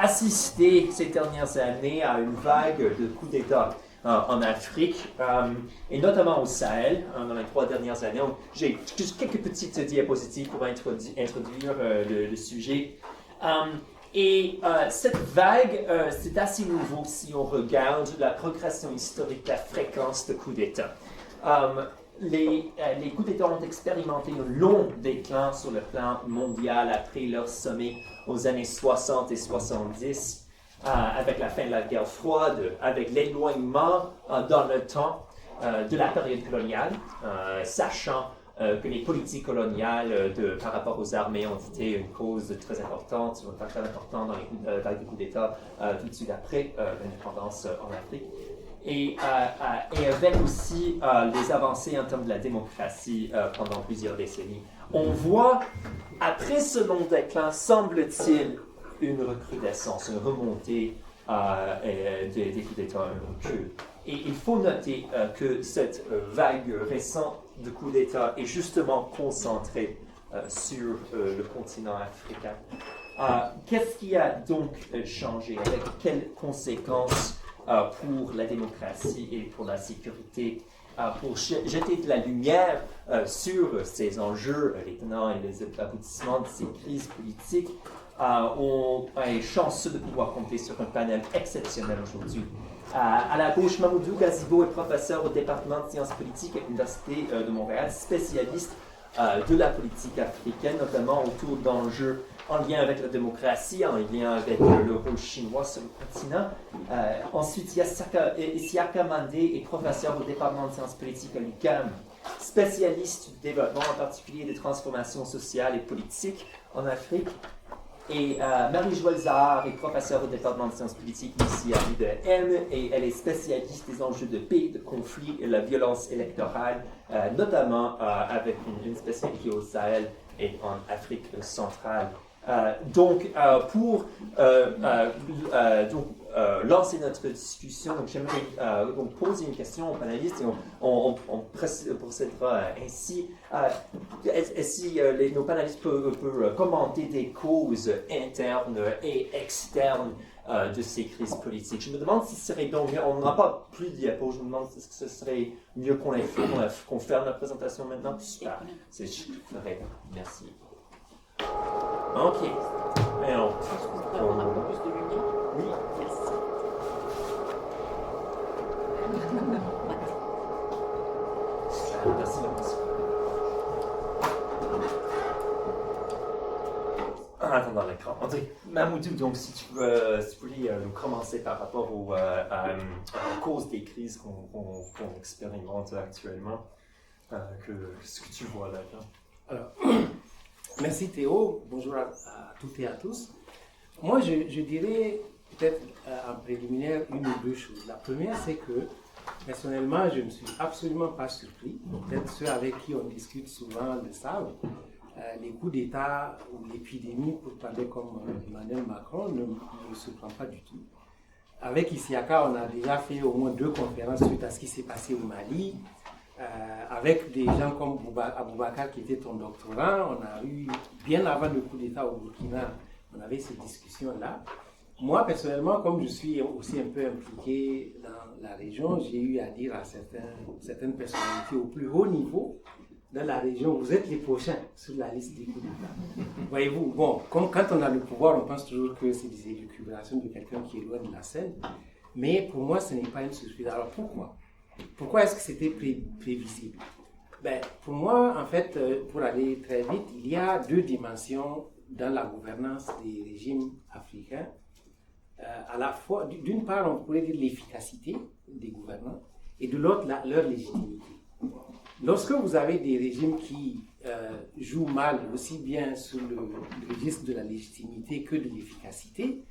assisté ces dernières années à une vague de coups d'État en Afrique, et notamment au Sahel, dans les 3 dernières années. J'ai juste quelques petites diapositives pour introduire le sujet. Cette vague, c'est assez nouveau si on regarde la progression historique de la fréquence de coups d'État. Les coups d'État ont expérimenté un long déclin sur le plan mondial après leur sommet aux années 60 et 70, avec la fin de la guerre froide, avec l'éloignement dans le temps de la période coloniale, sachant que les politiques coloniales par rapport aux armées ont été une cause très importante, un facteur important dans les vagues de coups d'État tout de suite après l'indépendance en Afrique. Et avec aussi les avancées en termes de la démocratie pendant plusieurs décennies. On voit, après ce long déclin, semble-t-il, une recrudescence, une remontée des coups d'État, un recul. Et il faut noter que cette vague récente de coups d'État est justement concentrée sur le continent africain. Qu'est-ce qui a donc changé? Avec quelles conséquences pour la démocratie et pour la sécurité? Pour jeter de la lumière sur ces enjeux, les tenants et les aboutissements de ces crises politiques, on est chanceux de pouvoir compter sur un panel exceptionnel aujourd'hui. À la gauche, Mamoudou Gazibo est professeur au département de sciences politiques à l'Université de Montréal, spécialiste de la politique africaine, notamment autour d'enjeux en lien avec la démocratie, en lien avec le rôle chinois sur le continent. Ensuite, Isiaka Mandé est professeur au département de sciences politiques à l'UQAM, spécialiste du développement, en particulier des transformations sociales et politiques en Afrique. Et Marie-Joëlle Zahar est professeure au département de sciences politiques ici à l'UDM, et elle est spécialiste des enjeux de paix, de conflit et la violence électorale, notamment avec une spécialité au Sahel et en Afrique centrale. Pour lancer notre discussion, j'aimerais poser une question aux panélistes et on procédera ainsi. Si nos panélistes peuvent commenter des causes internes et externes de ces crises politiques. Je me demande si ce serait donc mieux, on n'aura pas plus de diapos, je me demande si ce serait mieux qu'on ferme la présentation maintenant. Super, je ferai. Merci. Ok. Alors, est-ce qu'on peut avoir un peu plus de lumière? Oui. Merci. Merci. En attendant l'écran. Mamoudou, donc si tu voulais nous commencer par rapport aux causes des crises qu'on expérimente actuellement, ce que tu vois là-dedans. Alors, merci Théo, bonjour à toutes et à tous. Moi, je dirais peut-être en préliminaire une ou deux choses. La première, c'est que personnellement, je ne suis absolument pas surpris. Peut-être ceux avec qui on discute souvent le savent. Les coups d'État ou l'épidémie, pour parler comme Emmanuel Macron, ne me surprend pas du tout. Avec Isiaka, on a déjà fait au moins 2 conférences suite à ce qui s'est passé au Mali. Avec des gens comme Aboubakar qui était ton doctorant, on a eu, bien avant le coup d'État au Burkina, on avait ces discussions-là. Moi, personnellement, comme je suis aussi un peu impliqué dans la région, j'ai eu à dire à certaines personnalités au plus haut niveau dans la région, vous êtes les prochains sur la liste des coups d'État. Voyez-vous, bon, comme quand on a le pouvoir, on pense toujours que c'est des élucubrations de quelqu'un qui est loin de la scène, mais pour moi, ce n'est pas une surprise. Alors pourquoi? Pourquoi est-ce que c'était prévisible? Pour moi, en fait, pour aller très vite, il y a 2 dimensions dans la gouvernance des régimes africains. À la fois, d'une part, on pourrait dire l'efficacité des gouvernants, et de l'autre, leur légitimité. Lorsque vous avez des régimes qui jouent mal aussi bien sur le registre de la légitimité que de l'efficacité,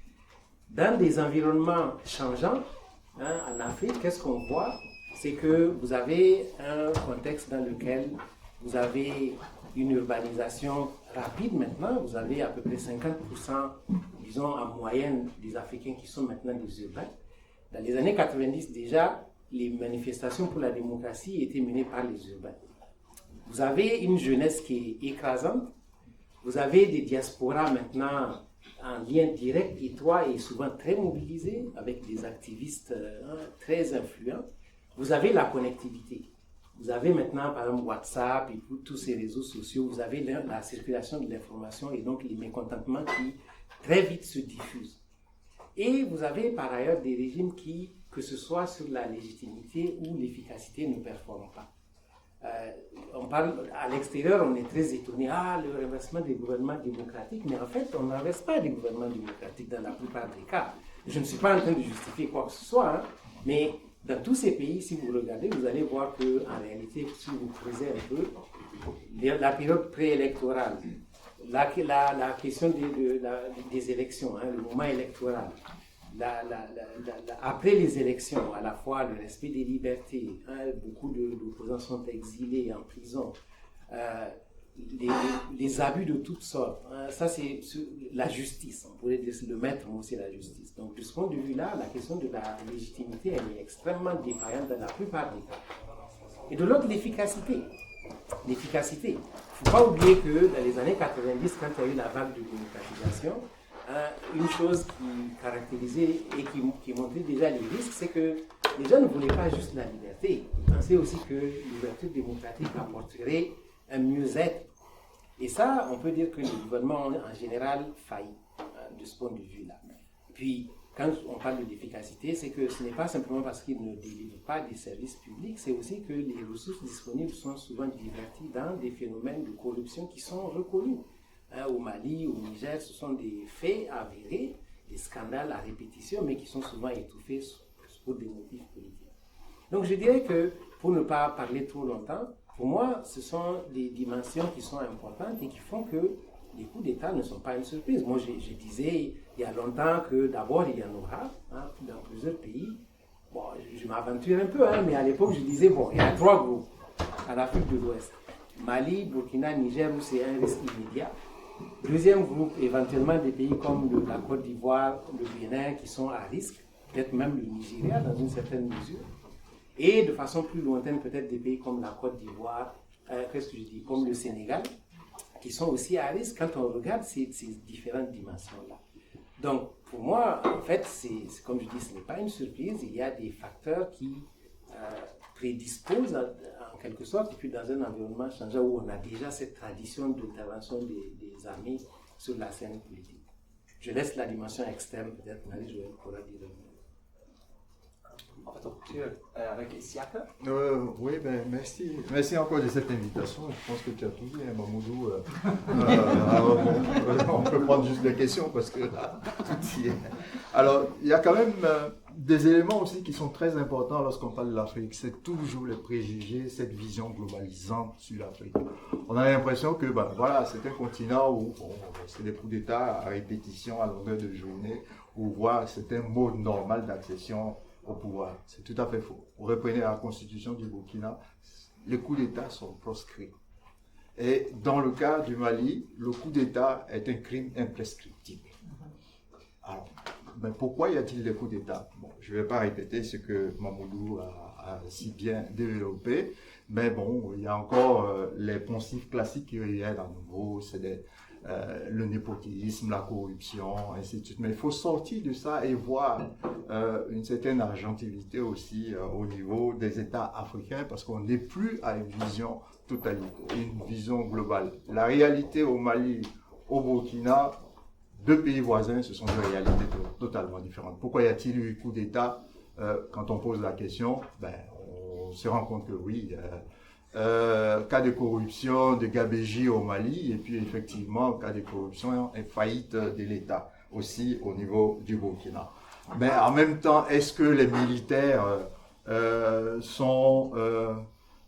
dans des environnements changeants, en Afrique, qu'est-ce qu'on voit? C'est que vous avez un contexte dans lequel vous avez une urbanisation rapide maintenant. Vous avez à peu près 50%, disons en moyenne, des Africains qui sont maintenant des urbains. Dans les années 90 déjà, les manifestations pour la démocratie étaient menées par les urbains. Vous avez une jeunesse qui est écrasante. Vous avez des diasporas maintenant en lien direct, étroit et souvent très mobilisé avec des activistes très influents. Vous avez la connectivité. Vous avez maintenant, par exemple, WhatsApp et tous ces réseaux sociaux, vous avez la circulation de l'information et donc les mécontentements qui très vite se diffusent. Et vous avez par ailleurs des régimes qui, que ce soit sur la légitimité ou l'efficacité, ne performent pas. On parle à l'extérieur, on est très étonné, le renversement des gouvernements démocratiques, mais en fait, on ne renverse pas des gouvernements démocratiques dans la plupart des cas. Je ne suis pas en train de justifier quoi que ce soit, mais dans tous ces pays, si vous regardez, vous allez voir qu'en réalité, si vous creusez un peu, la période préélectorale, la question des élections, le moment électoral, après les élections, à la fois le respect des libertés, beaucoup d'opposants sont exilés en prison, les abus de toutes sortes, ça c'est la justice, on pourrait dire le maître mot c'est la justice. Donc de ce point de vue-là, la question de la légitimité elle est extrêmement défaillante dans la plupart des cas. Et de l'autre, l'efficacité. L'efficacité. Il ne faut pas oublier que dans les années 90, quand il y a eu la vague de démocratisation, une chose qui caractérisait et qui montrait déjà les risques, c'est que les gens ne voulaient pas juste la liberté. Ils pensaient aussi que l'ouverture démocratique apporterait un mieux-être. Et ça, on peut dire que les gouvernements ont en général failli de ce point de vue-là. Puis, quand on parle de l'efficacité, c'est que ce n'est pas simplement parce qu'ils ne délivrent pas des services publics, c'est aussi que les ressources disponibles sont souvent diverties dans des phénomènes de corruption qui sont reconnus. Au Mali, au Niger, ce sont des faits avérés, des scandales à répétition, mais qui sont souvent étouffés pour des motifs politiques. Donc je dirais que, pour ne pas parler trop longtemps, pour moi, ce sont des dimensions qui sont importantes et qui font que les coups d'État ne sont pas une surprise. Moi, je disais il y a longtemps que d'abord, il y en aura dans plusieurs pays. Bon, je m'aventure un peu, mais à l'époque, je disais, il y a 3 groupes en Afrique de l'Ouest. Mali, Burkina, Niger, où c'est un risque immédiat. Deuxième groupe, éventuellement des pays comme la Côte d'Ivoire, le Bénin, qui sont à risque, peut-être même le Nigeria dans une certaine mesure. Et de façon plus lointaine, peut-être des pays comme la Côte d'Ivoire, comme le Sénégal, qui sont aussi à risque quand on regarde ces différentes dimensions-là. Donc, pour moi, en fait, c'est comme je dis, ce n'est pas une surprise. Il y a des facteurs qui prédisposent en quelque sorte, et puis dans un environnement changeant où on a déjà cette tradition d'intervention des armées sur la scène politique. Je laisse la dimension externe, peut-être Marie-Joëlle pourra dire. On va continuer avec Isiaka. Oui, merci. Merci encore de cette invitation. Je pense que tu as tout dit, Mamoudou. On peut prendre juste des questions parce que tout y est. Alors, il y a quand même des éléments aussi qui sont très importants lorsqu'on parle de l'Afrique. C'est toujours les préjugés, cette vision globalisante sur l'Afrique. On a l'impression que c'est un continent où c'est des coups d'État à répétition à longueur de journée, où c'est un mode normal d'accession au pouvoir. C'est tout à fait faux. Vous reprenez la constitution du Burkina, les coups d'État sont proscrits. Et dans le cas du Mali, le coup d'État est un crime imprescriptible. Alors, pourquoi y a-t-il des coups d'État? Je ne vais pas répéter ce que Mamoudou a si bien développé, mais il y a encore les poncifs classiques qui reviennent à nouveau, c'est le népotisme, la corruption, ainsi de suite. Mais il faut sortir de ça et voir une certaine argentivité aussi au niveau des États africains, parce qu'on n'est plus à une vision totalitaire, une vision globale. La réalité au Mali, au Burkina, 2 pays voisins, ce sont 2 réalités totalement différentes. Pourquoi y a-t-il eu coup d'État? Quand on pose la question, on se rend compte que oui, cas de corruption, de gabégie au Mali, et puis effectivement, cas de corruption et faillite de l'État aussi au niveau du Burkina. Mais en même temps, est-ce que les militaires sont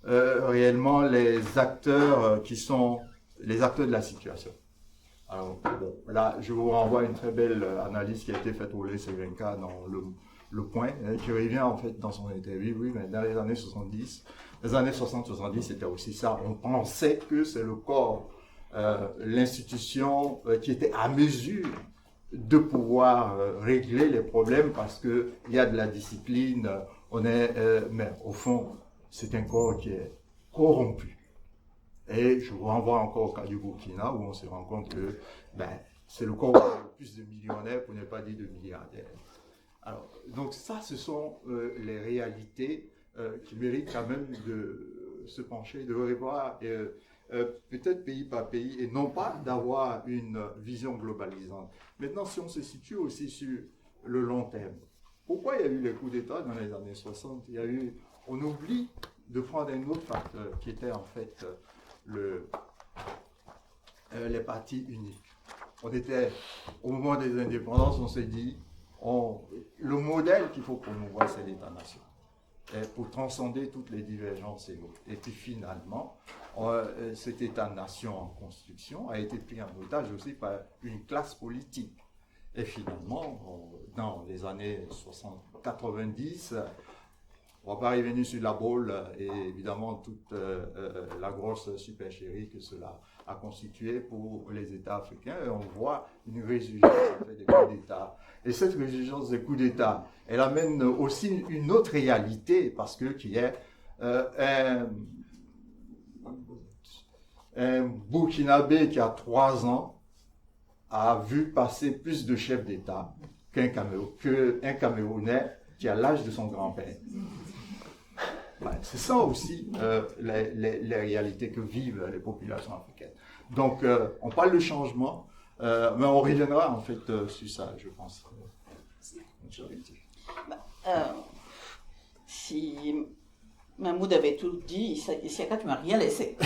réellement les acteurs qui sont les acteurs de la situation? Alors, là, je vous renvoie à une très belle analyse qui a été faite au Sevenka dans le Point, qui revient en fait dans son interview, oui, mais dans les années 70, les années 60-70, c'était aussi ça. On pensait que c'est le corps, l'institution qui était à mesure de pouvoir régler les problèmes parce qu'il y a de la discipline, mais au fond, c'est un corps qui est corrompu. Et je vous renvoie encore au cas du Burkina où on se rend compte que c'est le corps le plus de millionnaires, pour ne pas dire de milliardaires. Alors, donc ça, ce sont les réalités qui méritent quand même de se pencher, de revoir peut-être pays par pays, et non pas d'avoir une vision globalisante. Maintenant, si on se situe aussi sur le long terme, pourquoi il y a eu les coups d'État dans les années 60? On oublie de prendre un autre facteur qui était en fait les partis uniques. Au moment des indépendances, on s'est dit, le modèle qu'il faut promouvoir, c'est l'État-nation, pour transcender toutes les divergences et autres. Et puis finalement, cet État-nation en construction a été pris en otage aussi par une classe politique. Et finalement, dans les années 90, on va pas revenir sur la boule et évidemment toute la grosse supercherie que cela a constitué pour les États africains. Et on voit une résurgence des coups d'État. Et cette résurgence des coups d'État, elle amène aussi une autre réalité, parce que qui est un Burkinabé qui a 3 ans a vu passer plus de chefs d'État qu'un Camerounais qui a l'âge de son grand-père. C'est ça aussi les réalités que vivent les populations africaines. Donc, on parle de changement, mais on reviendra en fait sur ça, je pense. Si Mahmoud avait tout dit, Isiaka, tu m'as rien laissé.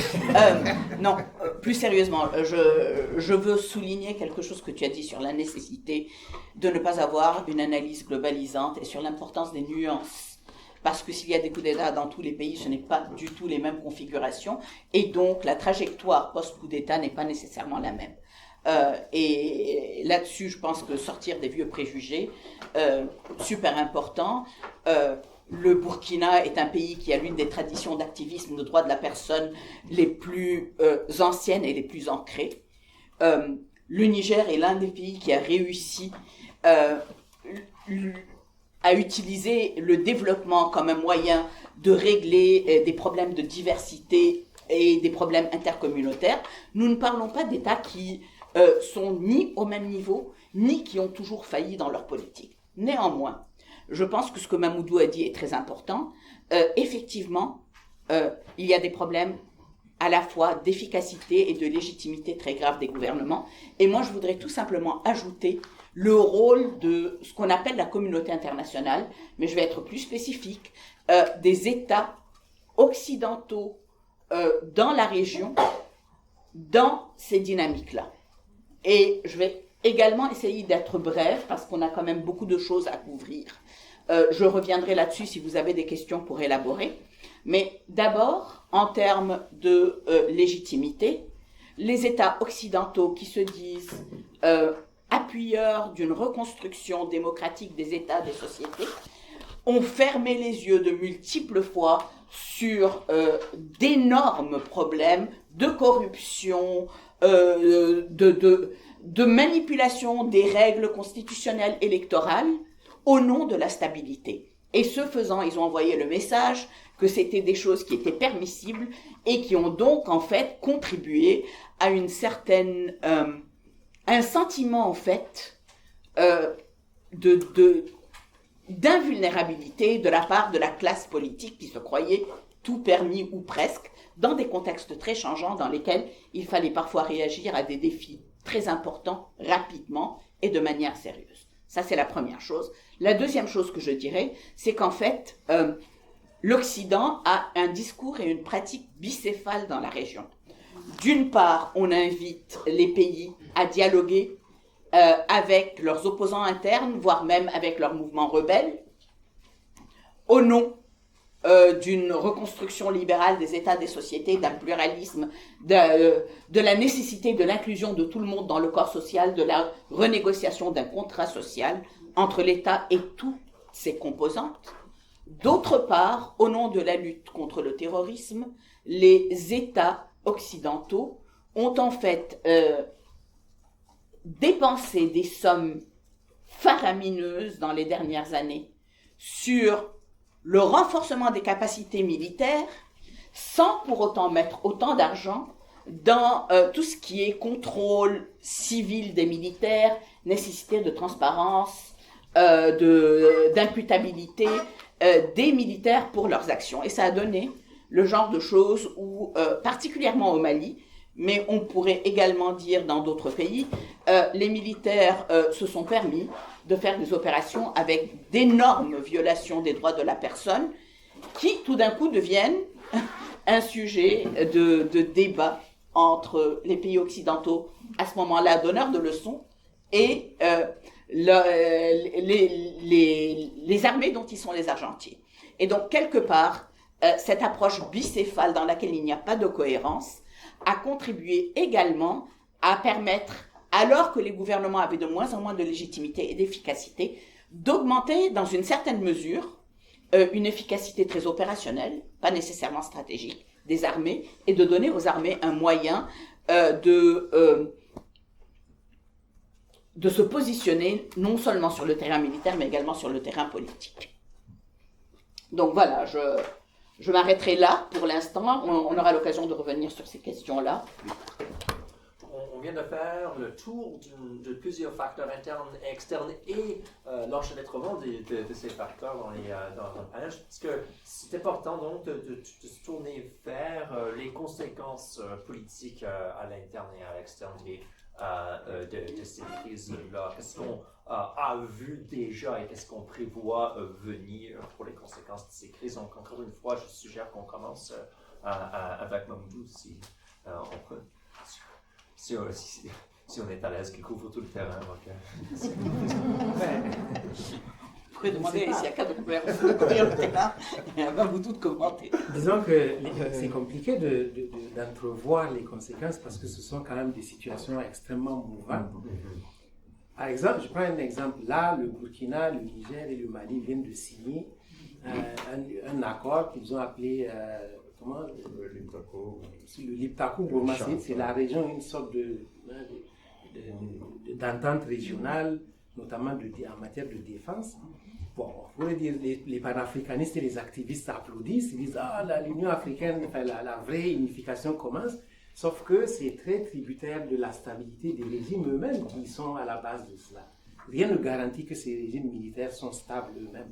Non, plus sérieusement, je veux souligner quelque chose que tu as dit sur la nécessité de ne pas avoir une analyse globalisante et sur l'importance des nuances. Parce que s'il y a des coups d'État dans tous les pays, ce n'est pas du tout les mêmes configurations. Et donc, la trajectoire post-coup d'État n'est pas nécessairement la même. Et là-dessus, je pense que sortir des vieux préjugés, super important. Le Burkina est un pays qui a l'une des traditions d'activisme de droits de la personne les plus anciennes et les plus ancrées. Le Niger est l'un des pays qui a réussi à utiliser le développement comme un moyen de régler des problèmes de diversité et des problèmes intercommunautaires. Nous ne parlons pas d'États qui sont ni au même niveau, ni qui ont toujours failli dans leur politique. Néanmoins, je pense que ce que Mamoudou a dit est très important. Effectivement, il y a des problèmes à la fois d'efficacité et de légitimité très graves des gouvernements. Et moi, je voudrais tout simplement ajouter le rôle de ce qu'on appelle la communauté internationale, mais je vais être plus spécifique, des États occidentaux dans la région, dans ces dynamiques-là. Et je vais également essayer d'être brève, parce qu'on a quand même beaucoup de choses à couvrir. Je reviendrai là-dessus si vous avez des questions pour élaborer. Mais d'abord, en termes de légitimité, les États occidentaux qui se disent appuyeurs d'une reconstruction démocratique des États, des sociétés, ont fermé les yeux de multiples fois sur d'énormes problèmes de corruption, de manipulation des règles constitutionnelles électorales au nom de la stabilité. Et ce faisant, ils ont envoyé le message que c'était des choses qui étaient permissibles et qui ont donc en fait contribué à une certaine un sentiment en fait d'invulnérabilité de la part de la classe politique qui se croyait tout permis ou presque dans des contextes très changeants dans lesquels il fallait parfois réagir à des défis très importants rapidement et de manière sérieuse. Ça, c'est la première chose. La deuxième chose que je dirais, c'est qu'en fait, l'Occident a un discours et une pratique bicéphale dans la région. D'une part, on invite les pays à dialoguer avec leurs opposants internes, voire même avec leurs mouvements rebelles, au nom d'une reconstruction libérale des États, des sociétés, d'un pluralisme, de la nécessité de l'inclusion de tout le monde dans le corps social, de la renégociation d'un contrat social entre l'État et toutes ses composantes. D'autre part, au nom de la lutte contre le terrorisme, les États occidentaux ont en fait dépensé des sommes faramineuses dans les dernières années sur le renforcement des capacités militaires sans pour autant mettre autant d'argent dans tout ce qui est contrôle civil des militaires, nécessité de transparence, d'imputabilité des militaires pour leurs actions. Et ça a donné le genre de choses où, particulièrement au Mali, mais on pourrait également dire dans d'autres pays, les militaires se sont permis de faire des opérations avec d'énormes violations des droits de la personne qui, tout d'un coup, deviennent un sujet de débat entre les pays occidentaux, à ce moment-là, donneurs de leçons, et les armées dont ils sont les argentiers. Et donc, quelque part, cette approche bicéphale dans laquelle il n'y a pas de cohérence a contribué également à permettre, alors que les gouvernements avaient de moins en moins de légitimité et d'efficacité, d'augmenter dans une certaine mesure une efficacité très opérationnelle, pas nécessairement stratégique, des armées, et de donner aux armées un moyen de se positionner non seulement sur le terrain militaire, mais également sur le terrain politique. Donc voilà, je m'arrêterai là pour l'instant. On aura l'occasion de revenir sur ces questions-là. On vient de faire le tour de plusieurs facteurs internes et externes et l'enchevêtrement de ces facteurs dans le panel. Parce que c'est important donc de se tourner vers les conséquences politiques à l'interne et à l'externe de ces crises-là. Qu'est-ce qu'on a vu déjà et qu'est-ce qu'on prévoit venir pour les conséquences de ces crises. Donc, encore une fois, je suggère qu'on commence avec Mamoudou si on peut. Si on est à l'aise, qui couvre tout le terrain. Vous pouvez demander s'il y a cas de couvrir le terrain, et à Mamoudou de commenter. Disons que c'est compliqué d'entrevoir les conséquences parce que ce sont quand même des situations extrêmement mouvantes. Par exemple, je prends un exemple. Là, le Burkina, le Niger et le Mali viennent de signer un accord qu'ils ont appelé le Liptako. C'est la région, une sorte d'entente régionale, notamment en matière de défense. Bon, on pourrait dire les panafricanistes et les activistes applaudissent, ils disent l'Union africaine, la vraie unification commence. Sauf que c'est très tributaire de la stabilité des régimes eux-mêmes qui sont à la base de cela. Rien ne garantit que ces régimes militaires sont stables eux-mêmes.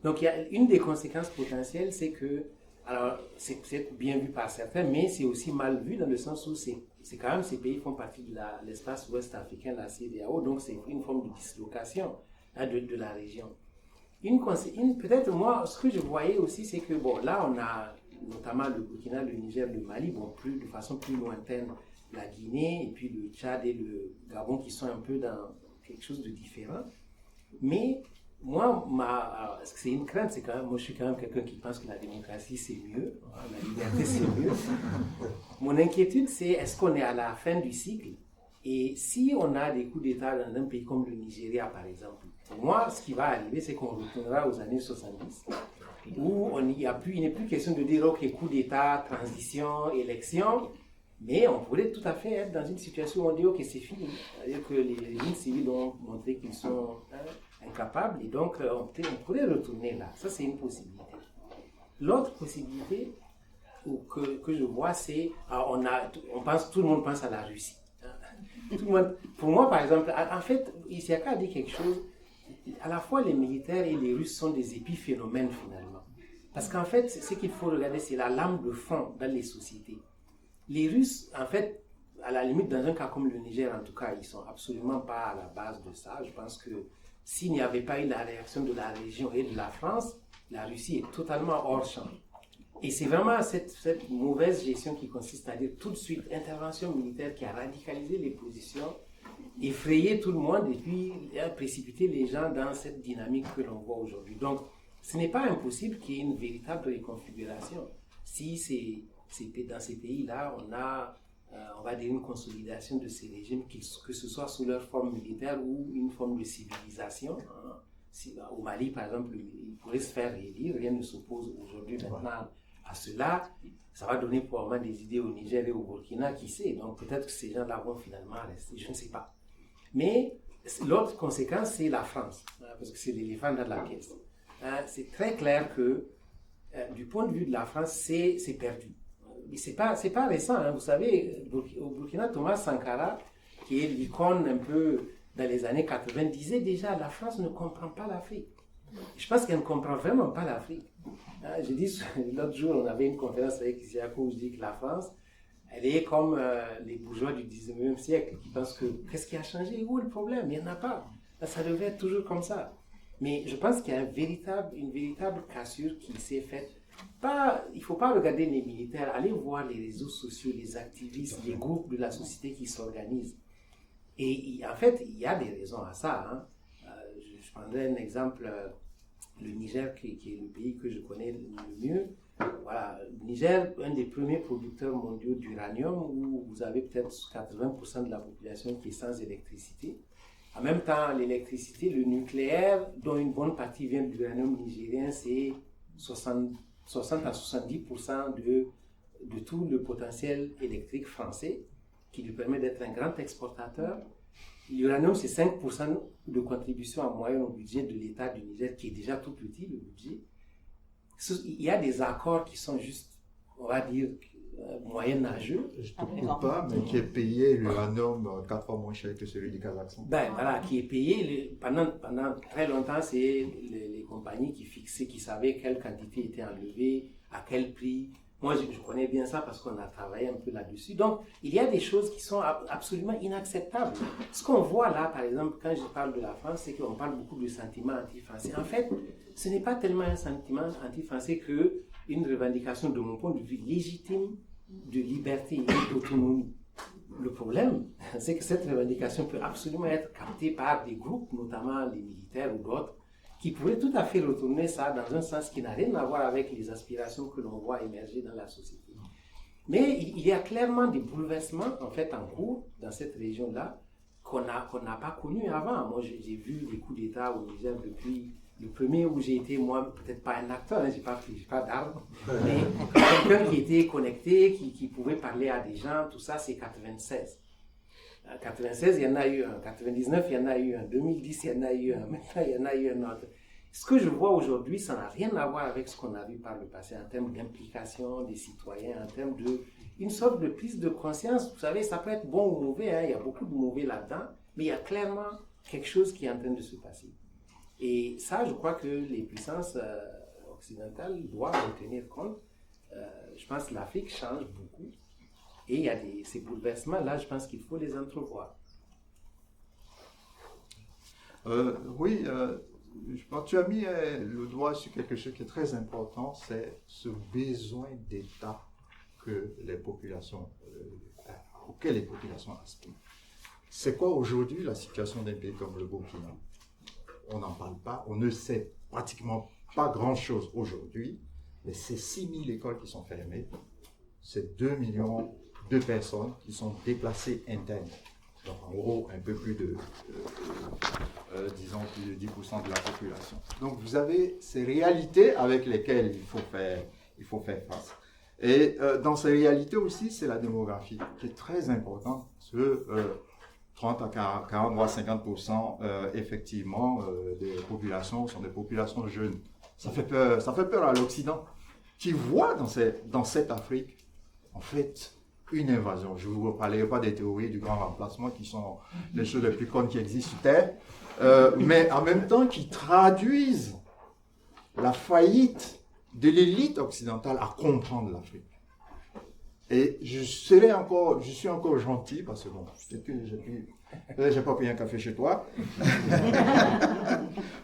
Donc, il y a une des conséquences potentielles, c'est que, alors, c'est bien vu par certains, mais c'est aussi mal vu dans le sens où c'est quand même ces pays font partie de l'espace ouest africain, la CEDEAO, donc c'est une forme de dislocation de la région. Peut-être moi, ce que je voyais aussi, c'est que, bon, là, on a notamment le Burkina, le Niger, le Mali, bon, de façon plus lointaine, la Guinée, et puis le Tchad et le Gabon qui sont un peu dans quelque chose de différent. Mais moi, c'est une crainte, c'est quand même, moi je suis quand même quelqu'un qui pense que la démocratie c'est mieux, la liberté c'est mieux. Mon inquiétude c'est, est-ce qu'on est à la fin du cycle? Et si on a des coups d'État dans un pays comme le Nigeria par exemple, pour moi ce qui va arriver c'est qu'on retournera aux années 70. Où il n'est plus question de dire ok, coup d'État, transition, élection, mais on pourrait tout à fait être dans une situation où on dit ok, c'est fini. C'est-à-dire que les régimes civils ont montré qu'ils sont incapables et donc on pourrait retourner là. Ça, c'est une possibilité. L'autre possibilité que je vois, c'est tout le monde pense à la Russie. Pour moi, par exemple, en fait, Isiaka a dit quelque chose. À la fois, les militaires et les Russes sont des épiphénomènes finalement. Parce qu'en fait, ce qu'il faut regarder, c'est la lame de fond dans les sociétés. Les Russes, en fait, à la limite, dans un cas comme le Niger, en tout cas, ils ne sont absolument pas à la base de ça. Je pense que s'il n'y avait pas eu la réaction de la région et de la France, la Russie est totalement hors champ. Et c'est vraiment cette mauvaise gestion qui consiste à dire tout de suite intervention militaire qui a radicalisé les positions, effrayé tout le monde et puis précipiter les gens dans cette dynamique que l'on voit aujourd'hui. Donc, ce n'est pas impossible qu'il y ait une véritable reconfiguration. Si dans ces pays-là, on va dire une consolidation de ces régimes, que ce soit sous leur forme militaire ou une forme de civilisation. Au Mali, par exemple, il pourrait se faire réélire, rien ne s'oppose aujourd'hui maintenant à cela. Ça va donner probablement des idées au Niger et au Burkina, qui sait. Donc peut-être que ces gens-là vont finalement rester, je ne sais pas. Mais l'autre conséquence, c'est la France, parce que c'est l'éléphant dans la pièce. C'est très clair que du point de vue de la France, c'est perdu. c'est pas récent, hein. Vous savez, au Burkina, Thomas Sankara, qui est l'icône un peu dans les années 80, disait déjà la France ne comprend pas l'Afrique. Je pense qu'elle ne comprend vraiment pas l'Afrique. Hein, je dis, l'autre jour, on avait une conférence avec Isiako où je dis que la France, elle est comme les bourgeois du 19e siècle qui pensent que qu'est-ce qui a changé? Où est le problème? Il n'y en a pas. Ça devait être toujours comme ça. Mais je pense qu'il y a une véritable cassure qui s'est faite. Il ne faut pas regarder les militaires, allez voir les réseaux sociaux, les activistes, les groupes de la société qui s'organisent. Et en fait, il y a des raisons à ça. Hein. Je prendrai un exemple, le Niger, qui est le pays que je connais le mieux. Voilà, le Niger, un des premiers producteurs mondiaux d'uranium, où vous avez peut-être 80% de la population qui est sans électricité. En même temps, l'électricité, le nucléaire, dont une bonne partie vient de l'uranium nigérien, c'est 60 à 70% de tout le potentiel électrique français, qui lui permet d'être un grand exportateur. L'uranium, c'est 5% de contribution en moyenne au budget de l'État du Niger, qui est déjà tout petit, le budget. Il y a des accords qui sont juste, on va dire, moyenâgeux. Je te coupe pas, mais qui est payé l'uranium 4 fois moins cher que celui du Kazakhstan. Ben voilà, qui est payé pendant très longtemps, c'est les compagnies qui savaient quelle quantité était enlevée, à quel prix. Moi, je connais bien ça parce qu'on a travaillé un peu là-dessus. Donc, il y a des choses qui sont absolument inacceptables. Ce qu'on voit là, par exemple, quand je parle de la France, c'est qu'on parle beaucoup de sentiment anti-français. En fait, ce n'est pas tellement un sentiment anti-français qu'une revendication, de mon point de vue, légitime de liberté et d'autonomie. Le problème, c'est que cette revendication peut absolument être captée par des groupes, notamment les militaires ou d'autres, qui pourraient tout à fait retourner ça dans un sens qui n'a rien à voir avec les aspirations que l'on voit émerger dans la société. Mais il y a clairement des bouleversements en fait en cours dans cette région-là qu'on n'a pas connus avant. Moi, j'ai vu les coups d'État au Niger depuis le premier où j'ai été, moi, peut-être pas un acteur, hein, j'ai pas d'armes, mais quelqu'un qui était connecté, qui pouvait parler à des gens, tout ça, c'est 96. 96, il y en a eu un. 99, il y en a eu un. 2010, il y en a eu un. Maintenant, il y en a eu un autre. Ce que je vois aujourd'hui, ça n'a rien à voir avec ce qu'on a vu par le passé en termes d'implication des citoyens, en termes une sorte de prise de conscience. Vous savez, ça peut être bon ou mauvais, hein, il y a beaucoup de mauvais là-dedans, mais il y a clairement quelque chose qui est en train de se passer. Et ça, je crois que les puissances occidentales doivent en tenir compte. Je pense que l'Afrique change beaucoup. Et il y a ces bouleversements-là, je pense qu'il faut les entrevoir. Oui, je pense que tu as mis le doigt sur quelque chose qui est très important, c'est ce besoin d'État auquel les populations aspirent. C'est quoi aujourd'hui la situation d'un pays comme le Burkina? On n'en parle pas, on ne sait pratiquement pas grand-chose aujourd'hui, mais c'est 6000 écoles qui sont fermées, c'est 2 millions de personnes qui sont déplacées internes. Donc en gros, un peu plus de, disons, plus de 10% de la population. Donc vous avez ces réalités avec lesquelles il faut faire face. Et dans ces réalités aussi, c'est la démographie qui est très importante, parce que 30 à 40, voire 50%, effectivement, des populations sont des populations jeunes. Ça fait peur à l'Occident, qui voit dans cette Afrique, en fait, une invasion. Je ne vous parlerai pas des théories du grand remplacement, qui sont les choses les plus connes qui existent sur Terre, mais en même temps qui traduisent la faillite de l'élite occidentale à comprendre l'Afrique. Et je suis encore gentil, parce que bon, peut-être que j'ai pas pris un café chez toi,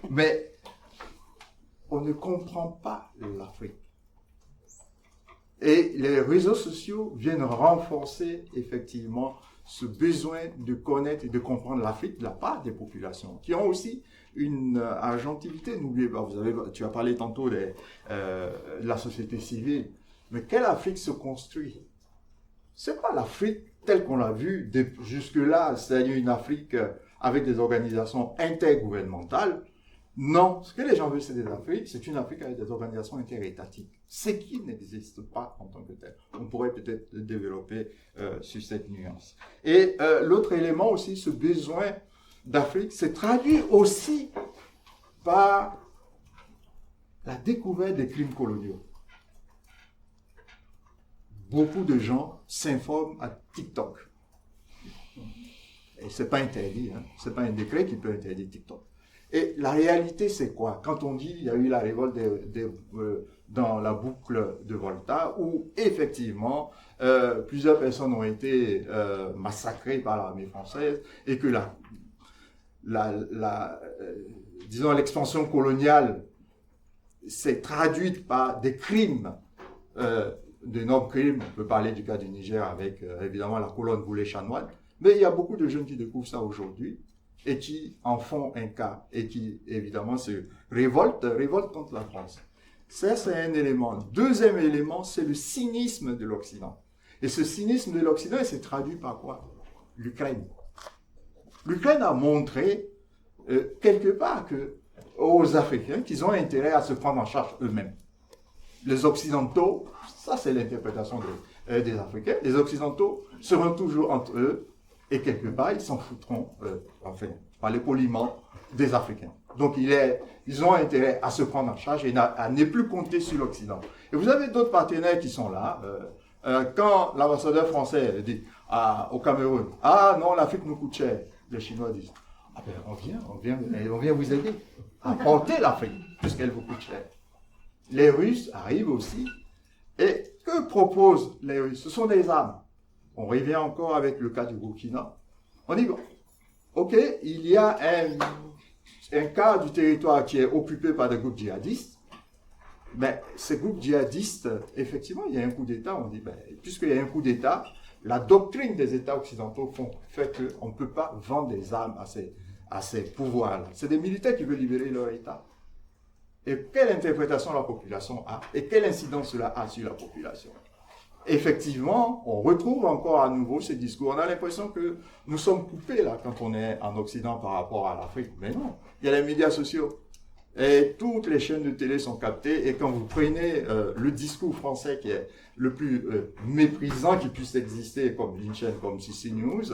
mais on ne comprend pas l'Afrique. Et les réseaux sociaux viennent renforcer effectivement ce besoin de connaître et de comprendre l'Afrique de la part des populations, qui ont aussi une agentivité. N'oubliez pas, tu as parlé tantôt de la société civile, mais quelle Afrique se construit? C'est pas l'Afrique telle qu'on l'a vue jusque-là, c'est-à-dire une Afrique avec des organisations intergouvernementales. Non, ce que les gens veulent, c'est une Afrique avec des organisations interétatiques, ce qui n'existe pas en tant que tel. On pourrait peut-être le développer sur cette nuance. Et l'autre élément aussi, ce besoin d'Afrique, c'est traduit aussi par la découverte des crimes coloniaux. beaucoup de gens s'informent à TikTok. Et c'est pas interdit, hein. C'est pas un décret qui peut interdire TikTok. Et la réalité, c'est quoi? Quand on dit il y a eu la révolte dans la boucle de Volta, où effectivement plusieurs personnes ont été massacrées par l'armée française et que disons l'expansion coloniale s'est traduite par des crimes, d'énormes crimes. On peut parler du cas du Niger avec évidemment la colonne Boulay-Chanoine, mais il y a beaucoup de jeunes qui découvrent ça aujourd'hui et qui en font un cas et qui évidemment se révoltent contre la France. Ça, c'est un élément. Deuxième élément, c'est le cynisme de l'Occident. Et ce cynisme de l'Occident, il s'est traduit par quoi? L'Ukraine. L'Ukraine a montré quelque part aux Africains qu'ils ont intérêt à se prendre en charge eux-mêmes. Les Occidentaux, ça c'est l'interprétation des Africains, les Occidentaux seront toujours entre eux et quelque part ils s'en foutront, enfin, parler poliment, des Africains. Donc ils ont intérêt à se prendre en charge et à ne plus compter sur l'Occident. Et vous avez d'autres partenaires qui sont là. Quand l'ambassadeur français dit au Cameroun, « Ah non, l'Afrique nous coûte cher », les Chinois disent, « Ah ben on vient vous aider à porter l'Afrique, puisqu'elle vous coûte cher. » Les Russes arrivent aussi. Et que proposent les Russes? Ce sont des armes. On revient encore avec le cas du Burkina. On dit, bon, ok, il y a un quart du territoire qui est occupé par des groupes djihadistes. Mais ces groupes djihadistes, effectivement, il y a un coup d'État. On dit, ben, puisqu'il y a un coup d'État, la doctrine des États occidentaux fait qu'on ne peut pas vendre des armes à ces pouvoirs-là. C'est des militaires qui veulent libérer leur État. Et quelle interprétation la population a? Et quelle incidence cela a sur la population? Effectivement, on retrouve encore à nouveau ces discours. On a l'impression que nous sommes coupés là quand on est en Occident par rapport à l'Afrique. Mais non, il y a les médias sociaux. Et toutes les chaînes de télé sont captées. Et quand vous prenez le discours français qui est le plus méprisant qui puisse exister, comme une chaîne comme CC News,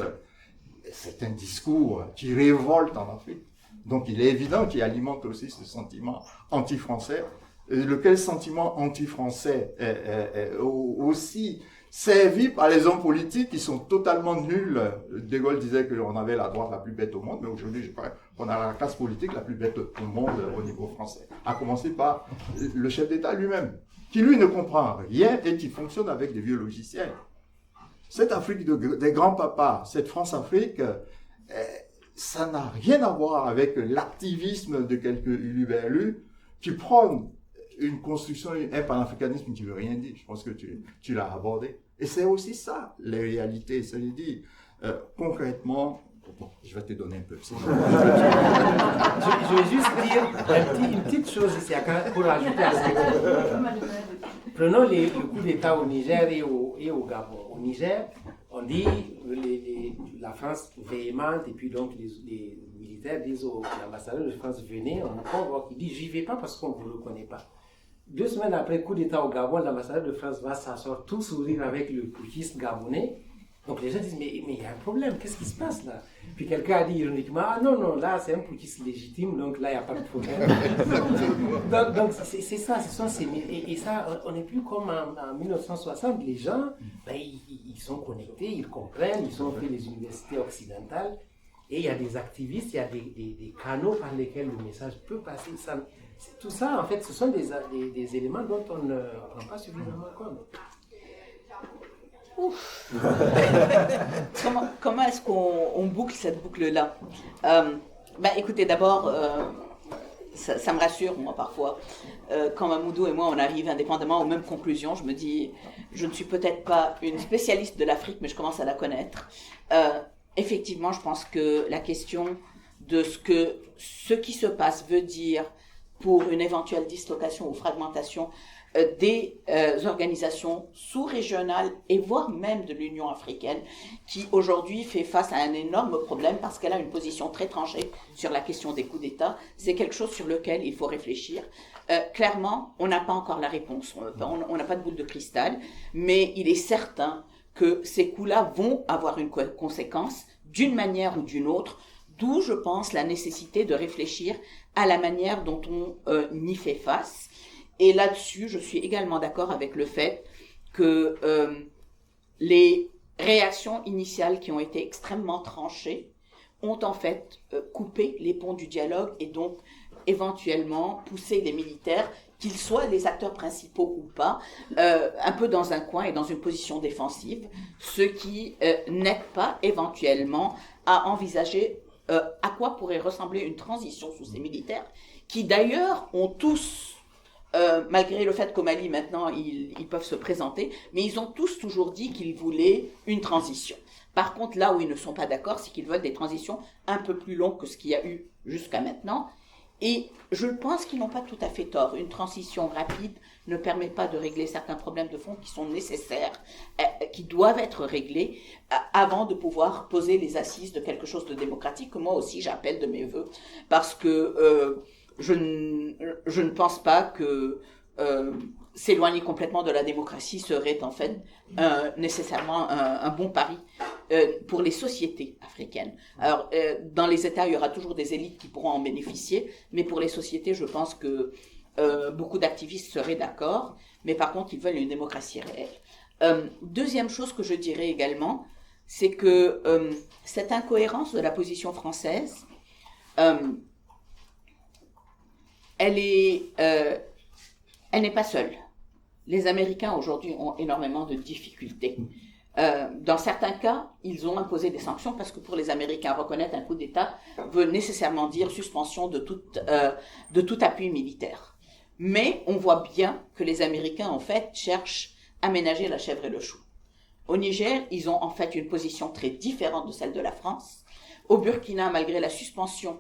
c'est un discours qui révolte en Afrique. Donc il est évident qu'il alimente aussi ce sentiment anti-français, lequel sentiment anti-français est aussi servi par les hommes politiques qui sont totalement nuls. De Gaulle disait qu'on avait la droite la plus bête au monde, mais aujourd'hui je crois qu'on a la classe politique la plus bête au monde au niveau français. À commencer par le chef d'État lui-même, qui lui ne comprend rien et qui fonctionne avec des vieux logiciels. Cette Afrique des grands-papas, cette France-Afrique, ça n'a rien à voir avec l'activisme de quelques huluberlus qui prônent une construction, un panafricanisme qui ne veut rien dire. Je pense que tu l'as abordé. Et c'est aussi ça, les réalités. Ça veut dire, concrètement, bon, je vais te donner un peu. Je vais juste dire une petite chose ici pour ajouter à ça. Prenons le coup d'État au Niger et au Gabon. Au Niger, on dit la France véhémente et puis donc les militaires disent à l'ambassadeur de France venez, on convoque. Il dit j'y vais pas parce qu'on ne vous reconnaît pas. 2 semaines après le coup d'État au Gabon, l'ambassadeur de France va s'asseoir tout sourire avec le putschiste gabonais. Donc les gens disent mais il y a un problème, qu'est-ce qui se passe là? Puis quelqu'un a dit ironiquement ah non là c'est un putschiste légitime donc là il n'y a pas de problème. donc c'est ça, et ça on n'est plus comme en 1960, les gens ben, ils sont connectés, ils comprennent, ils ont fait les universités occidentales et il y a des activistes, il y a des canaux par lesquels le message peut passer. Tout ça en fait ce sont des éléments dont on ne prend pas suffisamment compte. Comment est-ce qu'on boucle cette boucle-là? Écoutez, d'abord, ça me rassure, moi, parfois. Quand Mamoudou et moi, on arrive indépendamment aux mêmes conclusions, je me dis, je ne suis peut-être pas une spécialiste de l'Afrique, mais je commence à la connaître. Effectivement, je pense que la question de ce qui se passe veut dire pour une éventuelle dislocation ou fragmentation des organisations sous-régionales et voire même de l'Union africaine qui aujourd'hui fait face à un énorme problème parce qu'elle a une position très tranchée sur la question des coups d'État. C'est quelque chose sur lequel il faut réfléchir. Clairement, on n'a pas encore la réponse, on n'a pas de boule de cristal, mais il est certain que ces coups-là vont avoir une conséquence d'une manière ou d'une autre, d'où je pense la nécessité de réfléchir à la manière dont on y fait face. Et là-dessus, je suis également d'accord avec le fait que les réactions initiales qui ont été extrêmement tranchées ont en fait coupé les ponts du dialogue et donc éventuellement poussé les militaires, qu'ils soient les acteurs principaux ou pas, un peu dans un coin et dans une position défensive, ce qui n'aide pas éventuellement à envisager à quoi pourrait ressembler une transition sous ces militaires, qui d'ailleurs ont tous, malgré le fait qu'au Mali maintenant ils peuvent se présenter, mais ils ont tous toujours dit qu'ils voulaient une transition. Par contre, là où ils ne sont pas d'accord, c'est qu'ils veulent des transitions un peu plus longues que ce qu'il y a eu jusqu'à maintenant. Et je pense qu'ils n'ont pas tout à fait tort. Une transition rapide ne permet pas de régler certains problèmes de fond qui sont nécessaires, qui doivent être réglés avant de pouvoir poser les assises de quelque chose de démocratique que moi aussi j'appelle de mes voeux. Parce que je ne pense pas que s'éloigner complètement de la démocratie serait en fait nécessairement un bon pari pour les sociétés africaines. Alors, dans les États, il y aura toujours des élites qui pourront en bénéficier, mais pour les sociétés, je pense que beaucoup d'activistes seraient d'accord, mais par contre, ils veulent une démocratie réelle. Deuxième chose que je dirais également, c'est que cette incohérence de la position française, elle n'est pas seule. Les Américains aujourd'hui ont énormément de difficultés. Dans certains cas, ils ont imposé des sanctions parce que pour les Américains, reconnaître un coup d'État veut nécessairement dire suspension de tout appui militaire. Mais on voit bien que les Américains, en fait, cherchent à ménager la chèvre et le chou. Au Niger, ils ont en fait une position très différente de celle de la France. Au Burkina, malgré la suspension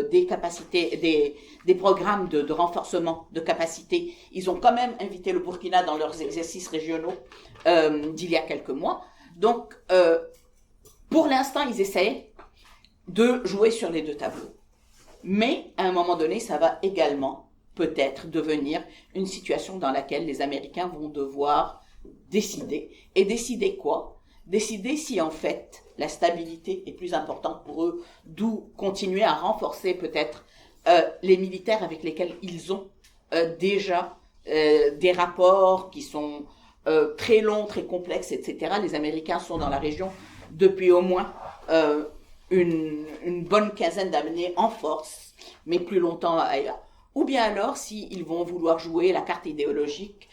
des capacités, des programmes de renforcement de capacités, ils ont quand même invité le Burkina dans leurs exercices régionaux d'il y a quelques mois. Donc, pour l'instant, ils essayent de jouer sur les deux tableaux. Mais, à un moment donné, ça va également peut-être devenir une situation dans laquelle les Américains vont devoir décider. Et décider quoi ? Décider si, en fait, la stabilité est plus importante pour eux, d'où continuer à renforcer peut-être les militaires avec lesquels ils ont déjà des rapports qui sont très longs, très complexes, etc. Les Américains sont dans la région depuis au moins une bonne quinzaine d'années en force, mais plus longtemps ailleurs. Ou bien alors s'ils vont vouloir jouer la carte idéologique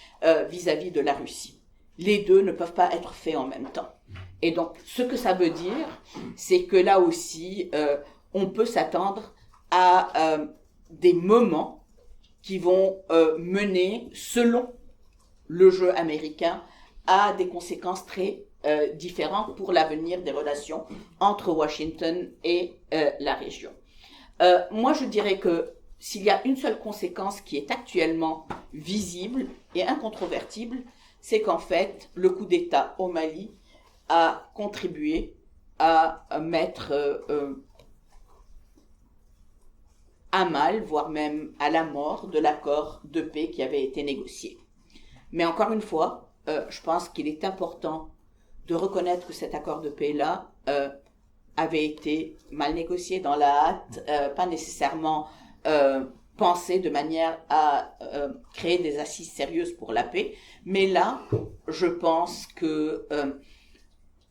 vis-à-vis de la Russie. Les deux ne peuvent pas être faits en même temps. Et donc, ce que ça veut dire, c'est que là aussi, on peut s'attendre à des moments qui vont mener, selon le jeu américain, à des conséquences très différentes pour l'avenir des relations entre Washington et la région. Moi, je dirais que s'il y a une seule conséquence qui est actuellement visible et incontrovertible, c'est qu'en fait, le coup d'État au Mali a contribué à mettre à mal, voire même à la mort de l'accord de paix qui avait été négocié. Mais encore une fois, je pense qu'il est important de reconnaître que cet accord de paix-là avait été mal négocié dans la hâte, pas nécessairement pensé de manière à créer des assises sérieuses pour la paix. Mais là, je pense que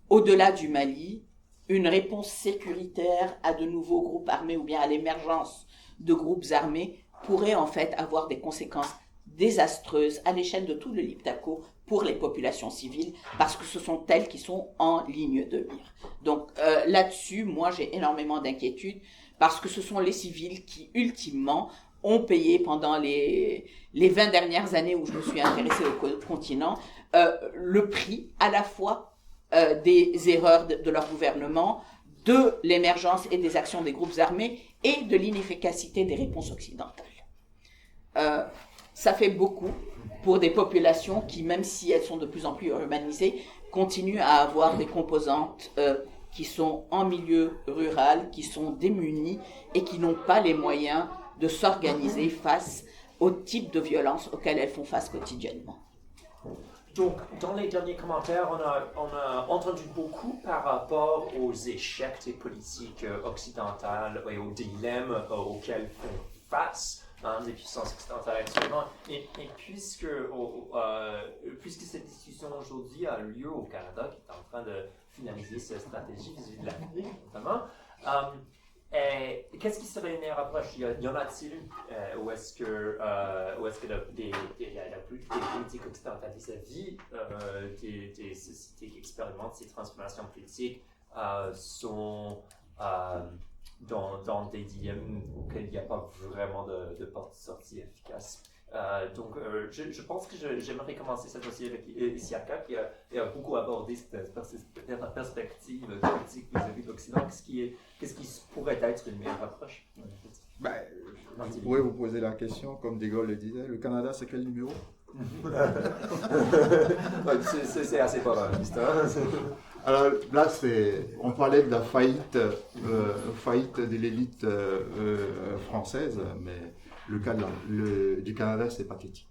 au-delà du Mali, une réponse sécuritaire à de nouveaux groupes armés ou bien à l'émergence de groupes armés pourrait en fait avoir des conséquences désastreuses à l'échelle de tout le Liptako pour les populations civiles, parce que ce sont elles qui sont en ligne de mire. Donc là-dessus, moi j'ai énormément d'inquiétudes, parce que ce sont les civils qui ultimement ont payé pendant les 20 dernières années où je me suis intéressée au continent, le prix à la fois des erreurs de leur gouvernement, de l'émergence et des actions des groupes armés et de l'inefficacité des réponses occidentales. Ça fait beaucoup pour des populations qui, même si elles sont de plus en plus urbanisées, continuent à avoir des composantes qui sont en milieu rural, qui sont démunies et qui n'ont pas les moyens de s'organiser face au type de violence auxquelles elles font face quotidiennement. Donc, dans les derniers commentaires, on a entendu beaucoup par rapport aux échecs des politiques occidentales et aux dilemmes auxquels font face des puissances occidentales actuellement. Et puisque cette discussion aujourd'hui a lieu au Canada, qui est en train de finaliser sa stratégie vis-à-des de l'Afrique, notamment, qu'est-ce qui serait une meilleure approche? Y en a-t-il ou est-ce que la politique occidentale vis-à-vis des sociétés qui expérimentent ces transformations politiques sont dans des dilemmes auxquels il n'y a pas vraiment de porte de sortie efficace? Donc, je pense que j'aimerais commencer cette fois-ci avec Isiaka, qui a beaucoup abordé cette perspective politique vis-à-vis de l'Occident. Qu'est-ce qui pourrait être une meilleure approche? Vous pouvez vous poser la question, comme De Gaulle le disait, le Canada, c'est quel numéro? C'est assez probabiliste. Alors là, on parlait de la faillite de l'élite française, mais le cas du Canada, c'est pathétique.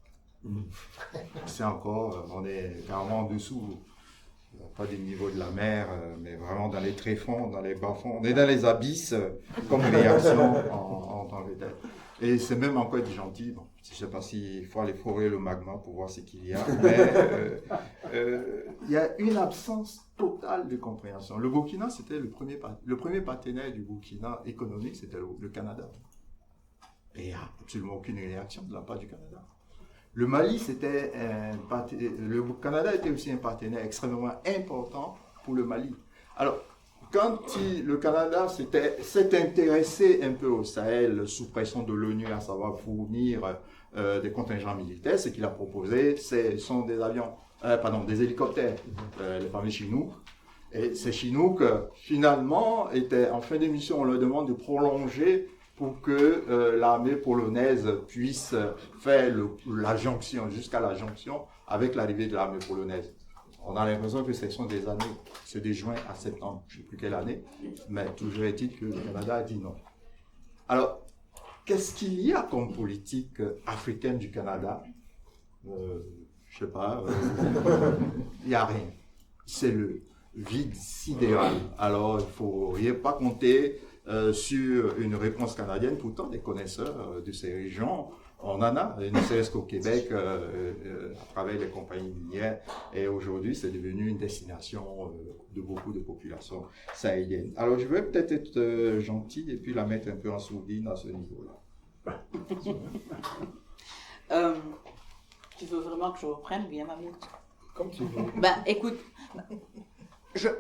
C'est encore, on est carrément en dessous, pas du niveau de la mer, mais vraiment dans les tréfonds, dans les bas-fonds. On est dans les abysses comme réaction en tant que tel. Et c'est même encore être gentil. Bon, je ne sais pas s'il faut aller forer le magma pour voir ce qu'il y a, mais il y a une absence totale de compréhension. Le Burkina, c'était le premier partenaire du Burkina économique, c'était le Canada. Et il n'y a absolument aucune réaction de la part du Canada. Le Mali, le Canada était aussi un partenaire extrêmement important pour le Mali. Alors, quand le Canada s'est intéressé un peu au Sahel sous pression de l'ONU, à savoir fournir des contingents militaires, ce qu'il a proposé, ce sont des hélicoptères, les fameux Chinook. Et ces Chinook, finalement, étaient en fin de mission, on leur demande de prolonger pour que l'armée polonaise puisse faire la jonction, jusqu'à la jonction, avec l'arrivée de l'armée polonaise. On a l'impression que ce sont des années, c'est de juin à septembre, je ne sais plus quelle année, mais toujours est-il que le Canada a dit non. Alors, qu'est-ce qu'il y a comme politique africaine du Canada? Je ne sais pas, il n'y a rien. C'est le vide sidéral. Alors, il ne faut pas compter sur une réponse canadienne. Pourtant, des connaisseurs de ces régions, on en a, ne serait-ce qu'au Québec, à travers les compagnies minières, et aujourd'hui, c'est devenu une destination de beaucoup de populations sahéliennes. Alors, je vais peut-être être gentil et puis la mettre un peu en sourdine à ce niveau-là. Tu veux vraiment que je reprenne, bien, Mahmoud? Comme tu veux. Écoute, je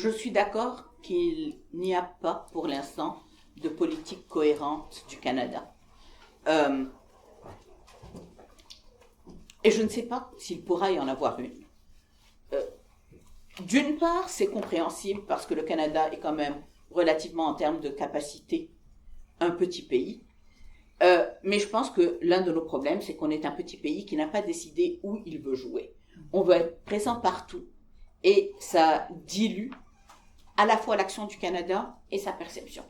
suis d'accord qu'il n'y a pas, pour l'instant, de politique cohérente du Canada. Et je ne sais pas s'il pourra y en avoir une. D'une part, c'est compréhensible parce que le Canada est quand même relativement en termes de capacité un petit pays. Mais je pense que l'un de nos problèmes, c'est qu'on est un petit pays qui n'a pas décidé où il veut jouer. On veut être présent partout. Et ça dilue à la fois l'action du Canada et sa perception.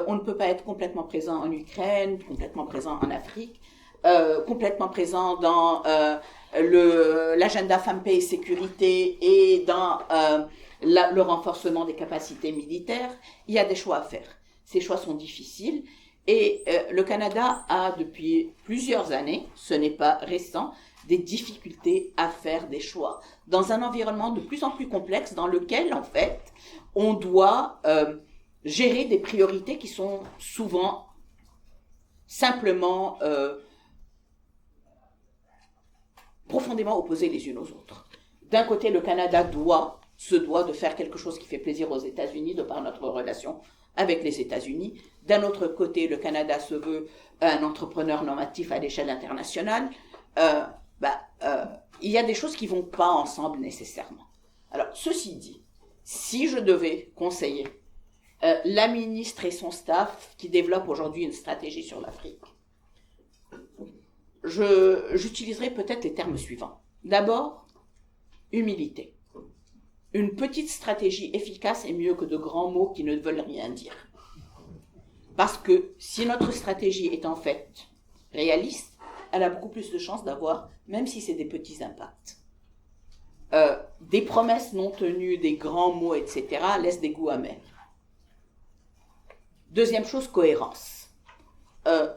On ne peut pas être complètement présent en Ukraine, complètement présent en Afrique, complètement présent dans l'agenda femmes, paix et sécurité et dans le renforcement des capacités militaires. Il y a des choix à faire. Ces choix sont difficiles et le Canada a depuis plusieurs années, ce n'est pas récent, des difficultés à faire des choix dans un environnement de plus en plus complexe dans lequel, en fait, on doit gérer des priorités qui sont souvent simplement profondément opposées les unes aux autres. D'un côté, le Canada se doit de faire quelque chose qui fait plaisir aux États-Unis de par notre relation avec les États-Unis. D'un autre côté, le Canada se veut un entrepreneur normatif à l'échelle internationale. Il y a des choses qui ne vont pas ensemble nécessairement. Alors, ceci dit, si je devais conseiller la ministre et son staff qui développent aujourd'hui une stratégie sur l'Afrique, j'utiliserai peut-être les termes suivants. D'abord, humilité. Une petite stratégie efficace est mieux que de grands mots qui ne veulent rien dire. Parce que si notre stratégie est en fait réaliste, elle a beaucoup plus de chances d'avoir, même si c'est des petits impacts. Des promesses non tenues, des grands mots, etc., laissent des goûts amers. Deuxième chose, cohérence.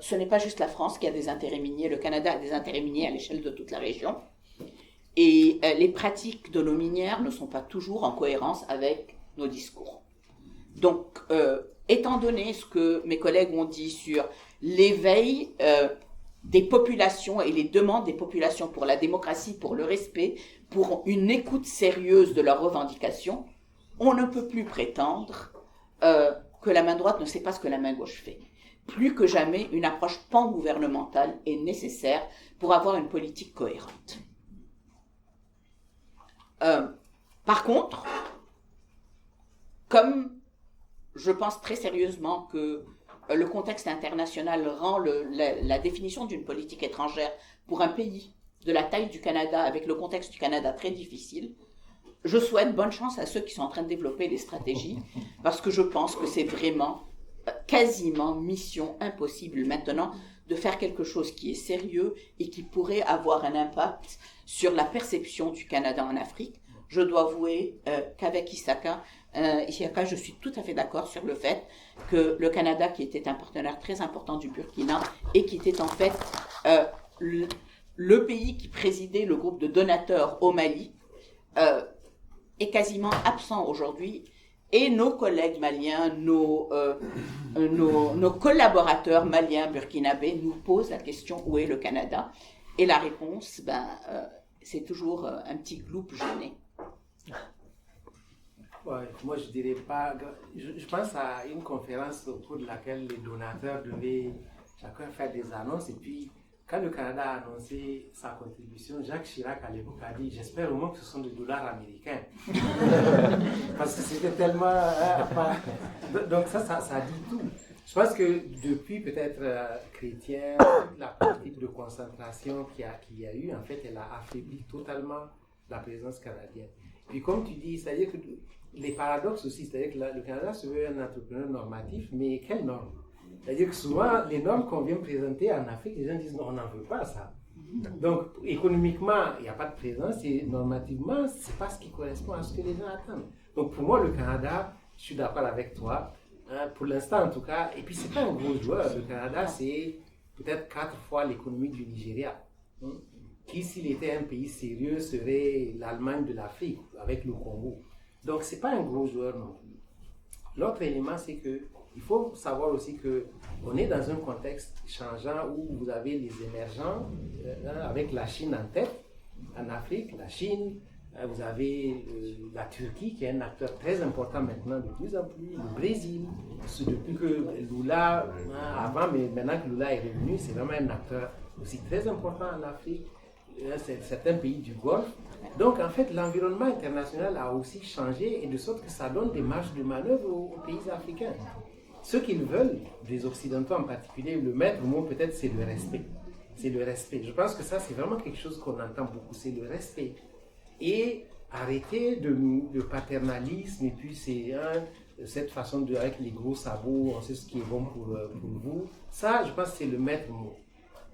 ce n'est pas juste la France qui a des intérêts miniers, le Canada a des intérêts miniers à l'échelle de toute la région. Et les pratiques de nos minières ne sont pas toujours en cohérence avec nos discours. Donc, étant donné ce que mes collègues ont dit sur l'éveil des populations et les demandes des populations pour la démocratie, pour le respect, pour une écoute sérieuse de leurs revendications, on ne peut plus prétendre que la main droite ne sait pas ce que la main gauche fait. Plus que jamais, une approche pan-gouvernementale est nécessaire pour avoir une politique cohérente. Par contre, comme je pense très sérieusement que le contexte international rend la définition d'une politique étrangère pour un pays de la taille du Canada, avec le contexte du Canada très difficile, je souhaite bonne chance à ceux qui sont en train de développer des stratégies, parce que je pense que c'est vraiment quasiment mission impossible maintenant de faire quelque chose qui est sérieux et qui pourrait avoir un impact sur la perception du Canada en Afrique. Je dois avouer qu'avec Isaka, je suis tout à fait d'accord sur le fait que le Canada, qui était un partenaire très important du Burkina et qui était en fait le pays qui présidait le groupe de donateurs au Mali, est quasiment absent aujourd'hui. Et nos collègues maliens, nos collaborateurs maliens burkinabés nous posent la question où est le Canada? Et la réponse, c'est toujours un petit gloup gêné. Ouais, moi, je dirais pas. Je pense à une conférence au cours de laquelle les donateurs devaient chacun faire des annonces. Et puis, quand le Canada a annoncé sa contribution, Jacques Chirac à l'époque a dit: j'espère au moins que ce sont des dollars américains. Parce que c'était tellement. Donc, ça dit tout. Je pense que depuis peut-être Chrétien, la politique de concentration qu'il y a eu, en fait, elle a affaibli totalement la présence canadienne. Puis comme tu dis, c'est-à-dire que les paradoxes aussi, c'est-à-dire que le Canada se veut un entrepreneur normatif, mais quelles normes? C'est-à-dire que souvent, les normes qu'on vient présenter en Afrique, les gens disent non, on n'en veut pas ça. Donc économiquement, il n'y a pas de présence et normativement, ce n'est pas ce qui correspond à ce que les gens attendent. Donc pour moi, le Canada, je suis d'accord avec toi, hein, pour l'instant en tout cas, et puis c'est pas un gros joueur. Le Canada, c'est peut-être 4 fois l'économie du Nigeria. Hein, qui, s'il était un pays sérieux, serait l'Allemagne de l'Afrique, avec le Congo. Donc, ce n'est pas un gros joueur non plus. L'autre élément, c'est qu'il faut savoir aussi qu'on est dans un contexte changeant où vous avez les émergents, avec la Chine en tête, en Afrique, la Chine, vous avez la Turquie qui est un acteur très important maintenant, de plus en plus, le Brésil, depuis que Lula, avant, mais maintenant que Lula est revenu, c'est vraiment un acteur aussi très important en Afrique. Certains pays du Golfe. Donc, en fait, l'environnement international a aussi changé et de sorte que ça donne des marges de manœuvre aux pays africains. Ce qu'ils veulent, des Occidentaux en particulier, le maître mot peut-être, c'est le respect. C'est le respect. Je pense que ça, c'est vraiment quelque chose qu'on entend beaucoup, c'est le respect. Et arrêter de paternalisme et puis c'est cette façon de, avec les gros sabots, on sait ce qui est bon pour vous. Ça, je pense que c'est le maître mot.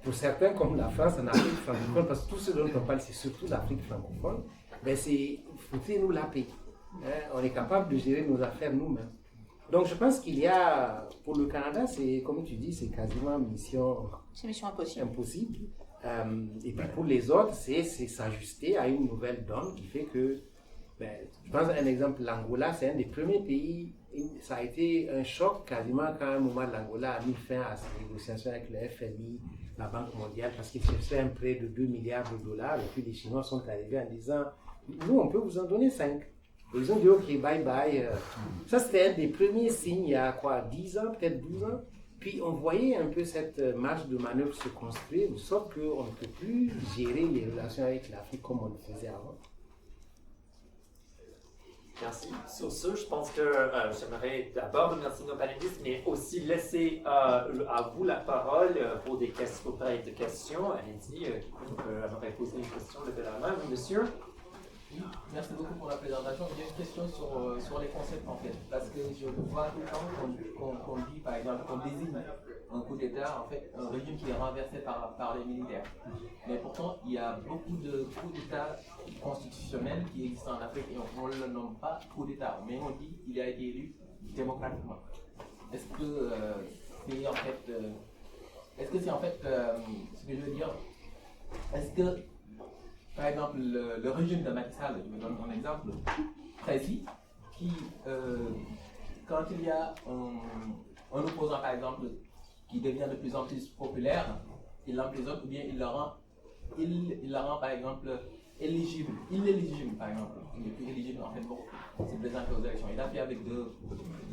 Pour certains, comme la France en Afrique francophone, parce que tout ce dont on parle, c'est surtout l'Afrique francophone, c'est foutez-nous la paix. Hein, on est capable de gérer nos affaires nous-mêmes. Donc je pense qu'il y a, pour le Canada, c'est comme tu dis, c'est quasiment mission impossible. Et puis pour les autres, c'est s'ajuster à une nouvelle donne qui fait que, je pense à un exemple, l'Angola, c'est un des premiers pays, ça a été un choc quasiment quand à un moment l'Angola a mis fin à ses négociations avec le FMI, la Banque mondiale, parce qu'ils cherchaient un prêt de 2 milliards de dollars, et puis les Chinois sont arrivés en disant, nous on peut vous en donner 5. Et ils ont dit ok, bye bye. Ça c'était un des premiers signes il y a 10 ans, peut-être 12 ans. Puis on voyait un peu cette marge de manœuvre se construire, de sorte qu'on ne peut plus gérer les relations avec l'Afrique comme on le faisait avant. Merci. Sur ce, je pense que j'aimerais d'abord remercier nos panélistes, mais aussi laisser à vous la parole pour des questions, pour parler de questions. Allez-y, quiconque aimerait poser une question, levez la main, monsieur. Oui, merci beaucoup pour la présentation. J'ai une question sur les concepts en fait, parce que je vois tout le temps qu'on dit, par exemple, qu'on désigne un coup d'État, en fait, un régime qui est renversé par les militaires. Mais pourtant, il y a beaucoup de coups d'État constitutionnels qui existent en Afrique et on ne le nomme pas coup d'État, mais on dit qu'il a été élu démocratiquement. Est-ce que c'est en fait est-ce que c'est en fait, ce que je veux dire, est-ce que, par exemple, le régime de Macky Sall, je me donne un exemple précis, qui, quand il y a un opposant, par exemple, qui devient de plus en plus populaire, il l'emprisonne ou bien il le rend, par exemple, inéligible, par exemple. Il n'est plus éligible, en fait, pour se présenter aux élections. Il a fait avec deux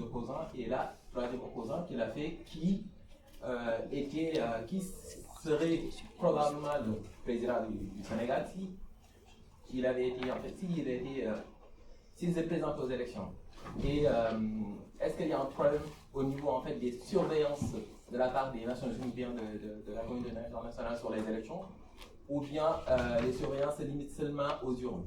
opposants, et là, troisième opposant qu'il a fait, qui serait probablement le président du Sénégal s'il avait été, en fait, s'il se présente aux élections. Et est-ce qu'il y a un problème au niveau, en fait, des surveillances de la part des Nations Unies, bien de la communauté internationale sur les élections, ou bien les surveillances se limitent seulement aux urnes?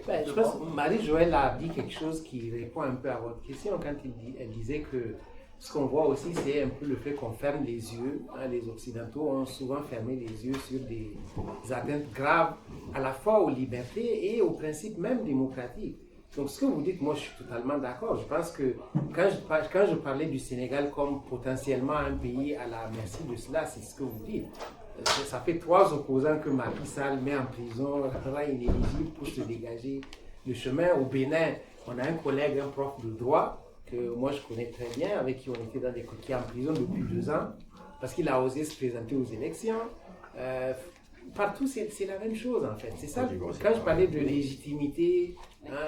Je pense que Marie-Joëlle a dit quelque chose qui répond un peu à votre question quand elle disait que ce qu'on voit aussi, c'est un peu le fait qu'on ferme les yeux. Les Occidentaux ont souvent fermé les yeux sur des atteintes graves à la fois aux libertés et aux principes même démocratiques. Donc ce que vous dites, moi je suis totalement d'accord. Je pense que quand je parlais du Sénégal comme potentiellement un pays à la merci de cela, c'est ce que vous dites. Ça fait 3 opposants que Macky Sall met en prison, rend inéligible pour se dégager le chemin. Au Bénin, on a un collègue, un prof de droit, que moi je connais très bien, avec qui on était qui est en prison depuis 2 ans, parce qu'il a osé se présenter aux élections. Partout, c'est la même chose en fait. C'est ça, quand je parlais de légitimité,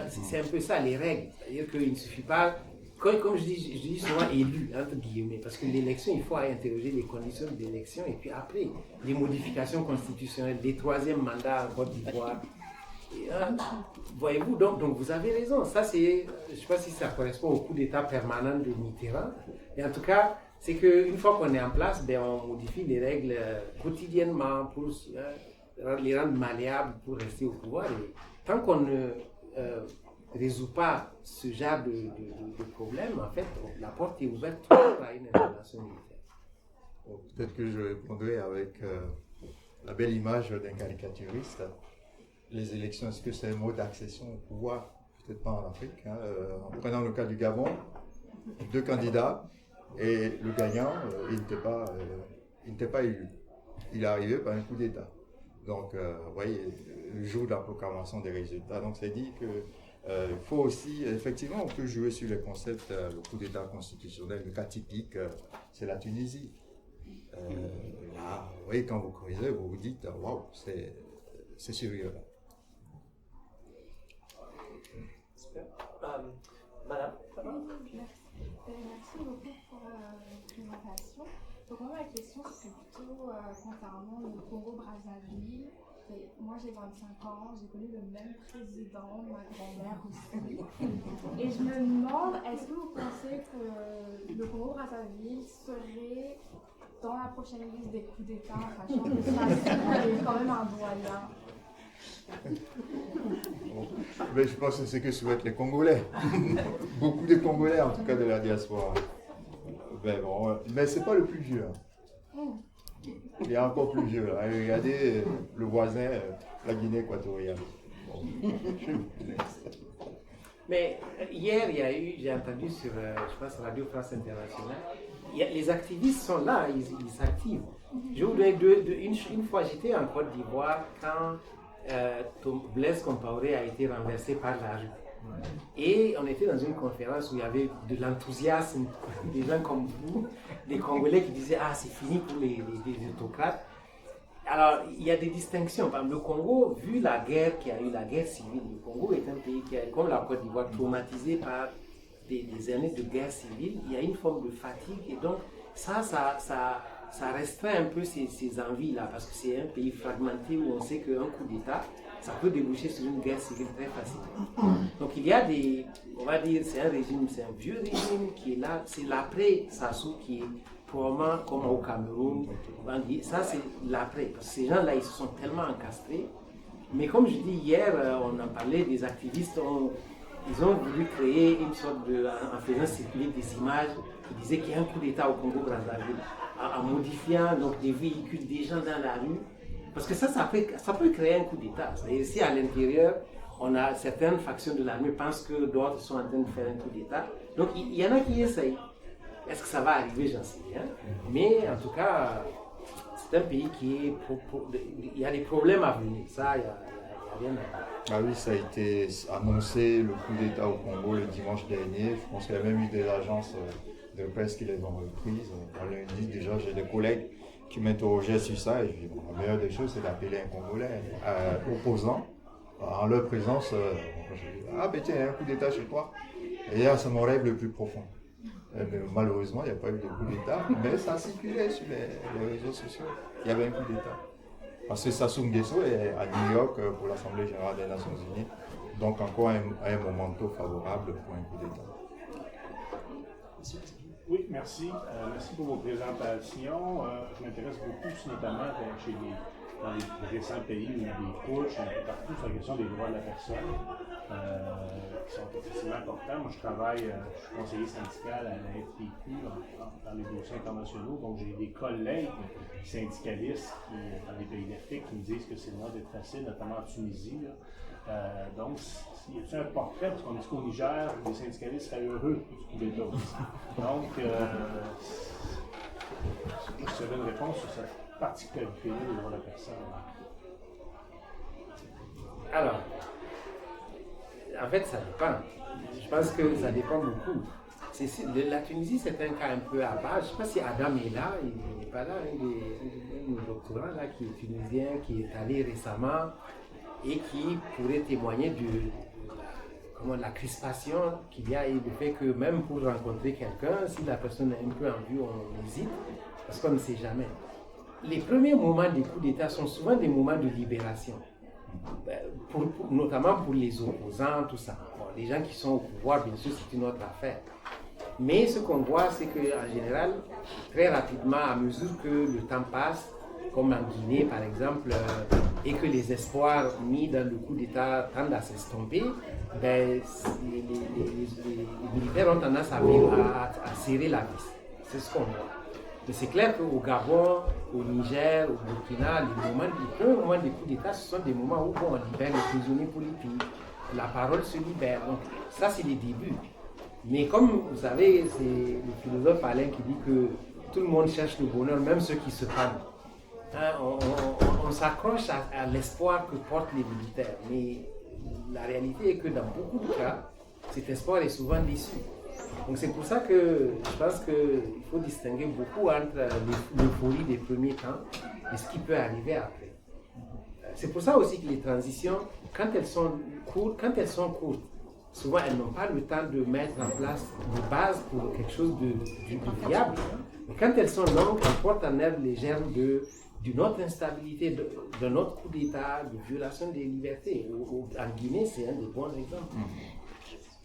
c'est un peu ça, les règles. C'est-à-dire qu'il ne suffit pas, comme je dis souvent élu, entre guillemets, parce que l'élection, il faut interroger les conditions de l'élection, et puis après, les modifications constitutionnelles, les 3e mandats en Côte d'Ivoire. Voyez-vous, donc vous avez raison. Ça, c'est, je ne sais pas si ça correspond au coup d'État permanent de Mitterrand, mais en tout cas, c'est qu'une fois qu'on est en place, on modifie les règles quotidiennement pour les rendre malléables pour rester au pouvoir. Et tant qu'on ne résout pas ce genre de problème, en fait, la porte est ouverte à une intervention militaire. Bon, peut-être que je répondrai avec la belle image d'un caricaturiste. Les élections, est-ce que c'est un mode d'accession au pouvoir? Peut-être pas en Afrique. En prenant le cas du Gabon, 2 candidats, et le gagnant, il n'était pas élu. Il est arrivé par un coup d'État. Donc, vous voyez, le jour de la proclamation des résultats. Donc, c'est dit que il faut aussi, effectivement, on peut jouer sur les concepts, le coup d'État constitutionnel. Le cas typique, c'est la Tunisie. Là, vous voyez, quand vous creusez, vous vous dites, waouh, c'est sérieux. Super. Madame. Merci beaucoup pour la présentation. Donc moi, ma question, c'est plutôt concernant le Congo-Brazzaville. Moi, j'ai 25 ans, j'ai connu le même président, ma grand-mère aussi. Et je me demande, est-ce que vous pensez que le Congo-Brazzaville serait dans la prochaine liste des coups d'État, sachant que ça est quand même un doyen? Mais je pense que c'est ce que souhaitent les Congolais. Beaucoup de Congolais, en tout cas de la diaspora. Mais c'est pas le plus vieux. Il est encore plus vieux. Regardez le voisin, la Guinée équatoriale. Mais hier, j'ai entendu sur, je pense, Radio France Internationale, les activistes sont là, ils s'activent. Je vous donne une fois, j'étais en Côte d'Ivoire quand Blaise Compaoré a été renversé par la rue. Et on était dans une conférence où il y avait de l'enthousiasme, des gens comme vous, des Congolais qui disaient « Ah, c'est fini pour les autocrates ». Alors, il y a des distinctions. Par exemple, le Congo, vu la guerre qu'il y a eu, la guerre civile, le Congo est un pays qui est, comme la Côte d'Ivoire, traumatisé par des années de guerre civile. Il y a une forme de fatigue et donc ça restreint un peu ces envies-là parce que c'est un pays fragmenté où on sait qu'un coup d'État, ça peut déboucher sur une guerre civile très facilement. Donc il y a on va dire, c'est un vieux régime qui est là, c'est l'après Sassou qui est probablement comme au Cameroun, ça c'est l'après, parce que ces gens-là ils se sont tellement encastrés. Mais comme je dis hier, on en parlait, des activistes, ils ont voulu créer une sorte en faisant circuler des images qui disaient qu'il y a un coup d'État au Congo-Brazzaville, en modifiant donc des véhicules, des gens dans la rue. Parce que ça peut créer un coup d'État. Et si à l'intérieur, on a certaines factions de l'armée pensent que d'autres sont en train de faire un coup d'État. Donc il y en a qui essayent. Est-ce que ça va arriver? J'en sais rien. Mais en tout cas, c'est un pays qui est... Il y a des problèmes à venir. Ça, il n'y a rien à dire. Ah oui, ça a été annoncé, le coup d'État au Congo le dimanche dernier. Je pense qu'il y a même eu des agences de presse qui les ont reprises. Lundi, déjà, j'ai des collègues qui m'interrogeaient sur ça. Et je dis, bon, la meilleure des choses, c'est d'appeler un Congolais opposant. En leur présence, je dis, ah ben tiens, il y a un coup d'État chez toi. Et là, c'est mon rêve le plus profond. Mais malheureusement, il n'y a pas eu de coup d'État, mais ça circulait sur les réseaux sociaux. Il y avait un coup d'État. Parce que Sassou Nguesso est à New York pour l'Assemblée générale des Nations Unies. Donc encore un momento favorable pour un coup d'État. Oui, merci. Merci pour vos présentations. Je m'intéresse beaucoup, notamment dans les récents pays où il y a des couches, un peu partout, sur la question des droits de la personne, qui sont effectivement importants. Moi, je suis conseiller syndical à la FTQ dans les dossiers internationaux, donc j'ai des collègues syndicalistes dans les pays d'Afrique qui me disent que c'est loin d'être facile, notamment en Tunisie. Donc, il y a un portrait, parce qu'on dit qu'au Niger, les syndicalistes seraient heureux du coup d'État aussi. Donc, je serais une réponse sur cette particularité des droits de la personne. Alors, en fait, ça dépend. Je pense que ça dépend beaucoup. La Tunisie, c'est un cas un peu à part. Je ne sais pas si Adam est là, il n'est pas là, un de nos doctorants là, qui est tunisien, qui est allé récemment et qui pourrait témoigner de la crispation qu'il y a et le fait que même pour rencontrer quelqu'un, si la personne est un peu en vue, on hésite, parce qu'on ne sait jamais. Les premiers moments des coups d'État sont souvent des moments de libération, notamment pour les opposants, tout ça. Bon, les gens qui sont au pouvoir, bien sûr, c'est une autre affaire. Mais ce qu'on voit, c'est qu'en général, très rapidement, à mesure que le temps passe, comme en Guinée par exemple, et que les espoirs mis dans le coup d'État tendent à s'estomper, les militaires ont tendance à serrer la vis. C'est ce qu'on voit. Mais c'est clair qu'au Gabon, au Niger, au Burkina, les premiers moments des coups d'État, ce sont des moments où on libère les prisonniers politiques, la parole se libère. Donc ça, c'est les débuts. Mais comme vous savez, c'est le philosophe Alain qui dit que tout le monde cherche le bonheur, même ceux qui se pannent. Hein, on s'accroche à l'espoir que portent les militaires. Mais la réalité est que dans beaucoup de cas, cet espoir est souvent déçu. Donc c'est pour ça que je pense qu'il faut distinguer beaucoup entre l'euphorie des premiers temps et ce qui peut arriver après. C'est pour ça aussi que les transitions, quand elles sont courtes, souvent elles n'ont pas le temps de mettre en place des bases pour quelque chose de viable. Mais quand elles sont longues, elles portent en elles les germes d'une autre instabilité, d'un autre coup d'État, de violation des libertés. En Guinée, c'est un des bons exemples.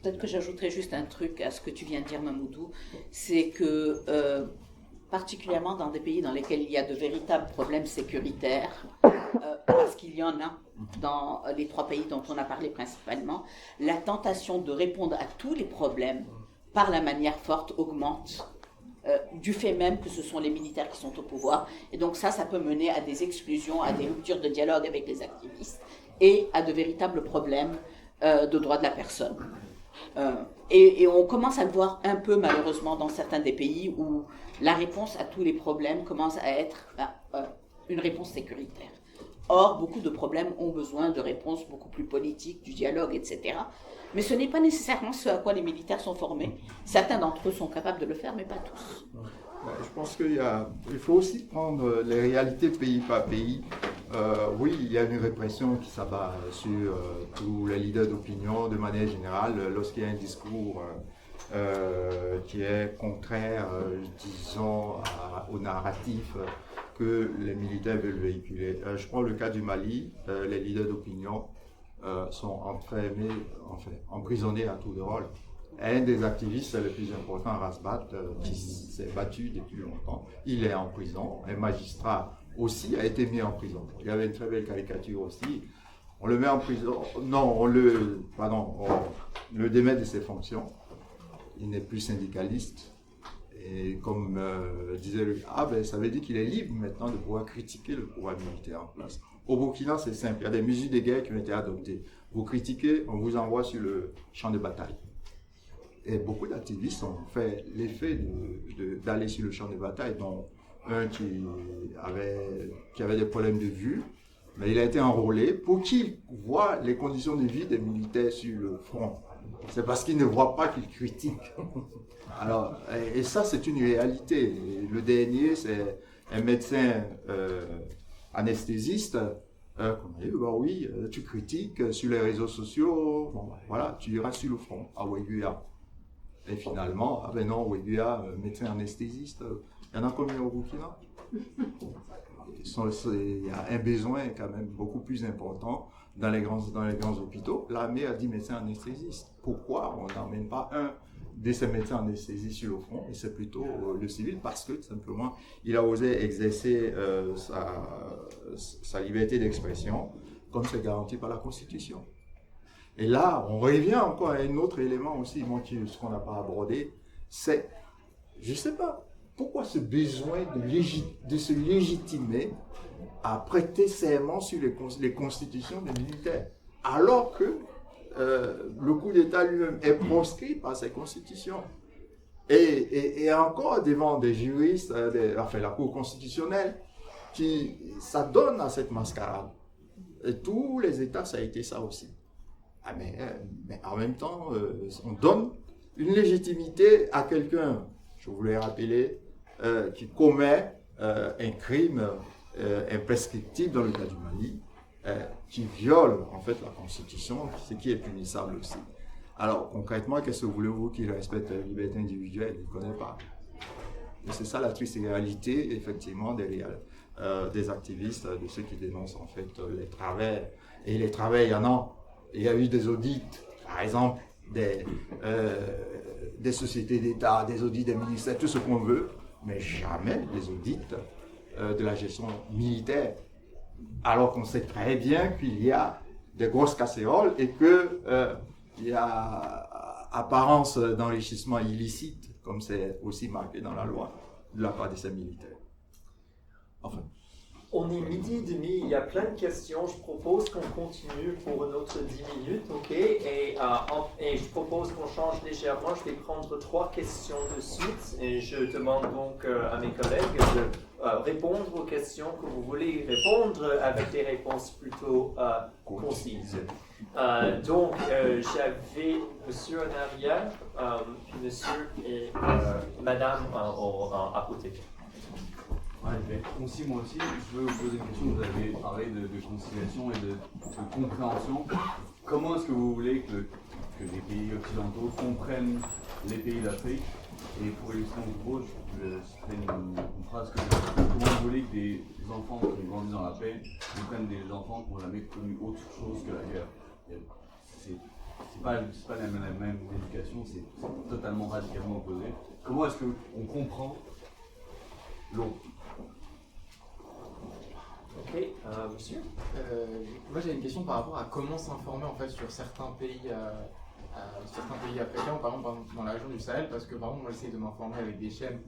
Peut-être que j'ajouterais juste un truc à ce que tu viens de dire, Mamoudou, c'est que particulièrement dans des pays dans lesquels il y a de véritables problèmes sécuritaires, parce qu'il y en a dans les 3 pays dont on a parlé principalement, la tentation de répondre à tous les problèmes par la manière forte augmente, du fait même que ce sont les militaires qui sont au pouvoir. Et donc ça peut mener à des exclusions, à des ruptures de dialogue avec les activistes et à de véritables problèmes de droits de la personne. Et on commence à le voir un peu malheureusement dans certains des pays où la réponse à tous les problèmes commence à être une réponse sécuritaire. Or, beaucoup de problèmes ont besoin de réponses beaucoup plus politiques, du dialogue, etc. Mais ce n'est pas nécessairement ce à quoi les militaires sont formés. Certains d'entre eux sont capables de le faire, mais pas tous. Je pense qu'il faut aussi prendre les réalités pays par pays. Oui, il y a une répression qui s'abat sur tous les leaders d'opinion de manière générale lorsqu'il y a un discours qui est contraire, disons, au narratif que les militaires veulent véhiculer. Je prends le cas du Mali, les leaders d'opinion sont emprisonnés à tour de rôle. Un des activistes le plus important, Rasbat, qui s'est battu depuis longtemps, il est en prison. Un magistrat aussi a été mis en prison. Il y avait une très belle caricature aussi. On le met en prison, non, on le démet de ses fonctions. Il n'est plus syndicaliste. Et comme disait ça veut dire qu'il est libre maintenant de pouvoir critiquer le pouvoir militaire en place. Au Burkina, c'est simple, il y a des mesures de guerre qui ont été adoptées. Vous critiquez, on vous envoie sur le champ de bataille. Et beaucoup d'activistes ont fait l'effet d'aller sur le champ de bataille, dont un qui avait des problèmes de vue, mais il a été enrôlé pour qu'il voit les conditions de vie des militaires sur le front. C'est parce qu'il ne voit pas qu'il critique. Alors, et ça, c'est une réalité. Le dernier, c'est un médecin anesthésiste. Qu'on a dit, bah oui, tu critiques sur les réseaux sociaux, bon, voilà, tu iras sur le front à Ouéguia. Et finalement, ah ben non, Ouéguia, médecin anesthésiste, il y en a combien au Burkina? Il y a un besoin quand même beaucoup plus important dans les grands hôpitaux. L'armée a dit médecin anesthésiste. Pourquoi on n'emmène pas un de ces médecins anesthésistes sur le front, et c'est plutôt le civil, parce que tout simplement, il a osé exercer sa liberté d'expression comme c'est garanti par la Constitution. Et là, on revient encore à un autre élément aussi, ce qu'on n'a pas abordé, c'est, je ne sais pas, pourquoi ce besoin de se légitimer à prêter serment sur les constitutions des militaires, alors que le coup d'État lui-même est proscrit par ces constitutions. Et encore devant des juristes, la Cour constitutionnelle, qui s'adonnent à cette mascarade. Et tous les États, ça a été ça aussi. Ah mais en même temps, on donne une légitimité à quelqu'un, je voulais rappeler, qui commet un crime imprescriptible dans le cas du Mali, qui viole en fait la Constitution, ce qui est punissable aussi. Alors concrètement, qu'est-ce que voulez-vous qu'il respecte la liberté individuelle? Il ne connaît pas. Et c'est ça la triste réalité, effectivement, des activistes, de ceux qui dénoncent en fait les travers. Et les travers, il y a eu des audits, par exemple, des sociétés d'État, des audits des ministères, tout ce qu'on veut, mais jamais des audits de la gestion militaire. Alors qu'on sait très bien qu'il y a des grosses casséroles et qu'il y a apparence d'enrichissement illicite, comme c'est aussi marqué dans la loi, de la part de ces militaires. Enfin. On est 12h30, il y a plein de questions. Je propose qu'on continue pour une autre 10 minutes, ok? Et je propose qu'on change légèrement. Je vais prendre 3 questions de suite et je demande donc à mes collègues de répondre aux questions que vous voulez répondre avec des réponses plutôt concises. Donc, j'avais monsieur en arrière, puis monsieur et madame à côté. Ouais, je vais être concis moi aussi. Je veux vous poser une question. Vous avez parlé de conciliation et de compréhension. Comment est-ce que vous voulez que les pays occidentaux comprennent les pays d'Afrique? Et pour illustrer mon propos, je citerai une phrase comment vous voulez que des enfants qui grandissent dans la paix comprennent des enfants qui n'ont jamais connu autre chose que la guerre? C'est pas la même éducation, c'est totalement radicalement opposé. Comment est-ce qu'on comprend l'autre? Ok, monsieur. Moi j'ai une question par rapport à comment s'informer en fait sur certains pays africains, par exemple dans la région du Sahel, parce que par exemple moi j'essaie de m'informer avec des chaînes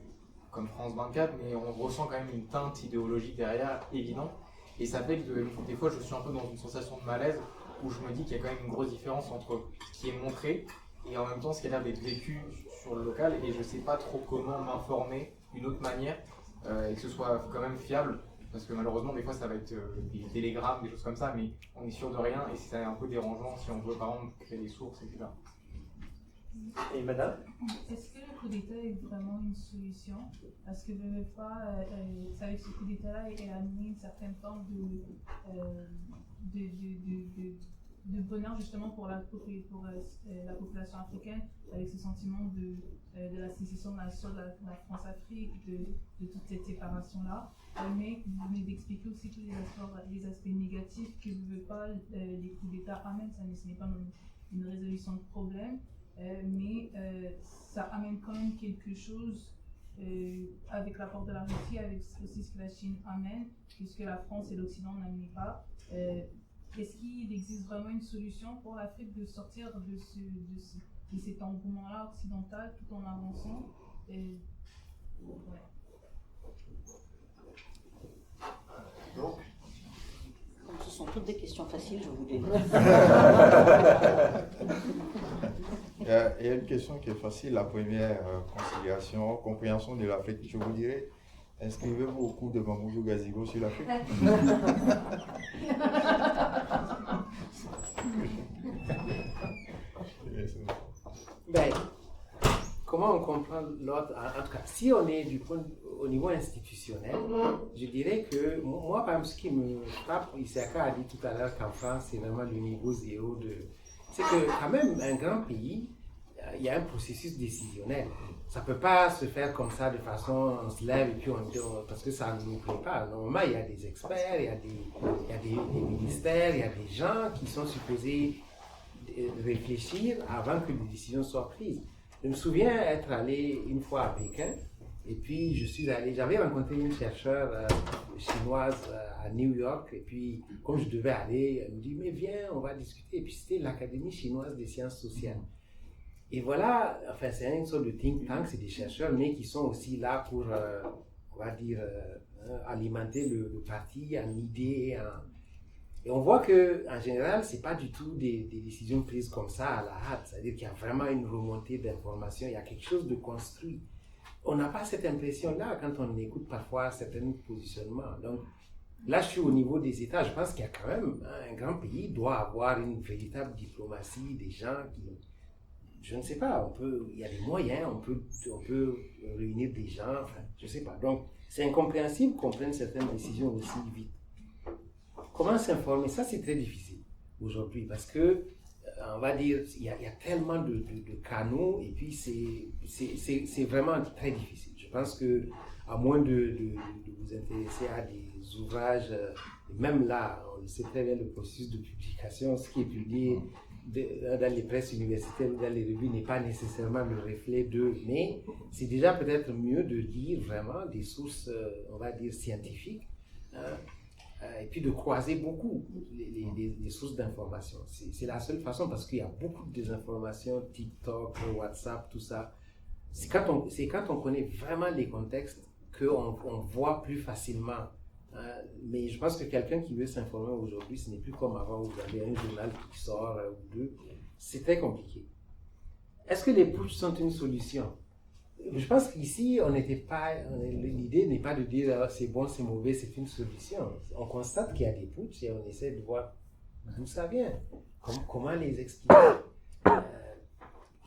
comme France 24, mais on ressent quand même une teinte idéologique derrière évidente, et ça fait que des fois je suis un peu dans une sensation de malaise où je me dis qu'il y a quand même une grosse différence entre ce qui est montré et en même temps ce qui a l'air d'être vécu sur le local, et je sais pas trop comment m'informer d'une autre manière et que ce soit quand même fiable. Parce que malheureusement, des fois, ça va être des télégrammes, des choses comme ça, mais on est sûr de rien et c'est un peu dérangeant si on veut, par exemple, créer des sources, etc. Et madame? Est-ce que le coup d'État est vraiment une solution? Parce que avec ce coup d'État-là, il a amené une certaine forme de bonheur justement pour la population africaine, avec ce sentiment de la sécession de la France-Afrique, de toute cette séparation-là. Mais vous venez d'expliquer aussi tous les aspects négatifs que ne veut pas les coups d'État amènent. Ce n'est pas une résolution de problème, mais ça amène quand même quelque chose avec l'apport de la Russie, avec aussi ce que la Chine amène, puisque la France et l'Occident n'amenaient pas. Est-ce qu'il existe vraiment une solution pour l'Afrique de sortir de cet engouement-là occidental tout en avançant ouais. Donc, Comme ce sont toutes des questions faciles, je vous dis. Il y a une question qui est facile. La première, conciliation, compréhension de l'Afrique. Je vous dirais, inscrivez-vous au cours de Mamoudou Gazigo sur l'Afrique. Ben, comment on comprend l'autre? En tout cas, si on est au niveau institutionnel, je dirais que moi, par exemple, ce qui me frappe, Isaka a dit tout à l'heure qu'en France, c'est vraiment le niveau zéro de... C'est que quand même, un grand pays, il y a un processus décisionnel. Ça ne peut pas se faire comme ça de façon, on se lève et puis parce que ça ne nous plaît pas. Normalement, il y a des experts, il y a des ministères, il y a des gens qui sont supposés réfléchir avant que les décisions soient prises. Je me souviens être allé une fois à Pékin, et puis j'avais rencontré une chercheure chinoise à New York, et puis comme je devais aller, elle me dit, mais viens, on va discuter. Et puis c'était l'Académie chinoise des sciences sociales. Et voilà, enfin c'est une sorte de think tank, c'est des chercheurs, mais qui sont aussi là pour, on va dire, alimenter le parti en idées. Et on voit qu'en général, ce n'est pas du tout des décisions prises comme ça à la hâte. C'est-à-dire qu'il y a vraiment une remontée d'informations, il y a quelque chose de construit. On n'a pas cette impression-là quand on écoute parfois certains positionnements. Donc là, je suis au niveau des États. Je pense qu'il y a quand même, un grand pays doit avoir une véritable diplomatie, des gens qui... Je ne sais pas, il y a des moyens, on peut réunir des gens, enfin, je ne sais pas. Donc, c'est incompréhensible qu'on prenne certaines décisions aussi vite. Comment s'informer? Ça, c'est très difficile aujourd'hui parce que, on va dire, il y a tellement de canaux et puis c'est vraiment très difficile. Je pense que, à moins de vous intéresser à des ouvrages, même là, on sait très bien le processus de publication, ce qui est publié dans les presses universitaires ou dans les revues n'est pas nécessairement le reflet d'eux, mais c'est déjà peut-être mieux de lire vraiment des sources, on va dire, scientifiques, et puis de croiser beaucoup les sources d'informations. C'est la seule façon parce qu'il y a beaucoup de désinformation, TikTok, WhatsApp, tout ça. C'est quand on connaît vraiment les contextes qu'on voit plus facilement. Mais je pense que quelqu'un qui veut s'informer aujourd'hui, ce n'est plus comme avant où vous avez un journal qui sort ou deux. C'est très compliqué. Est-ce que les putsch sont une solution? Je pense qu'ici, l'idée n'est pas de dire c'est bon, c'est mauvais, c'est une solution. On constate qu'il y a des putsch et on essaie de voir d'où ça vient, comment les expliquer.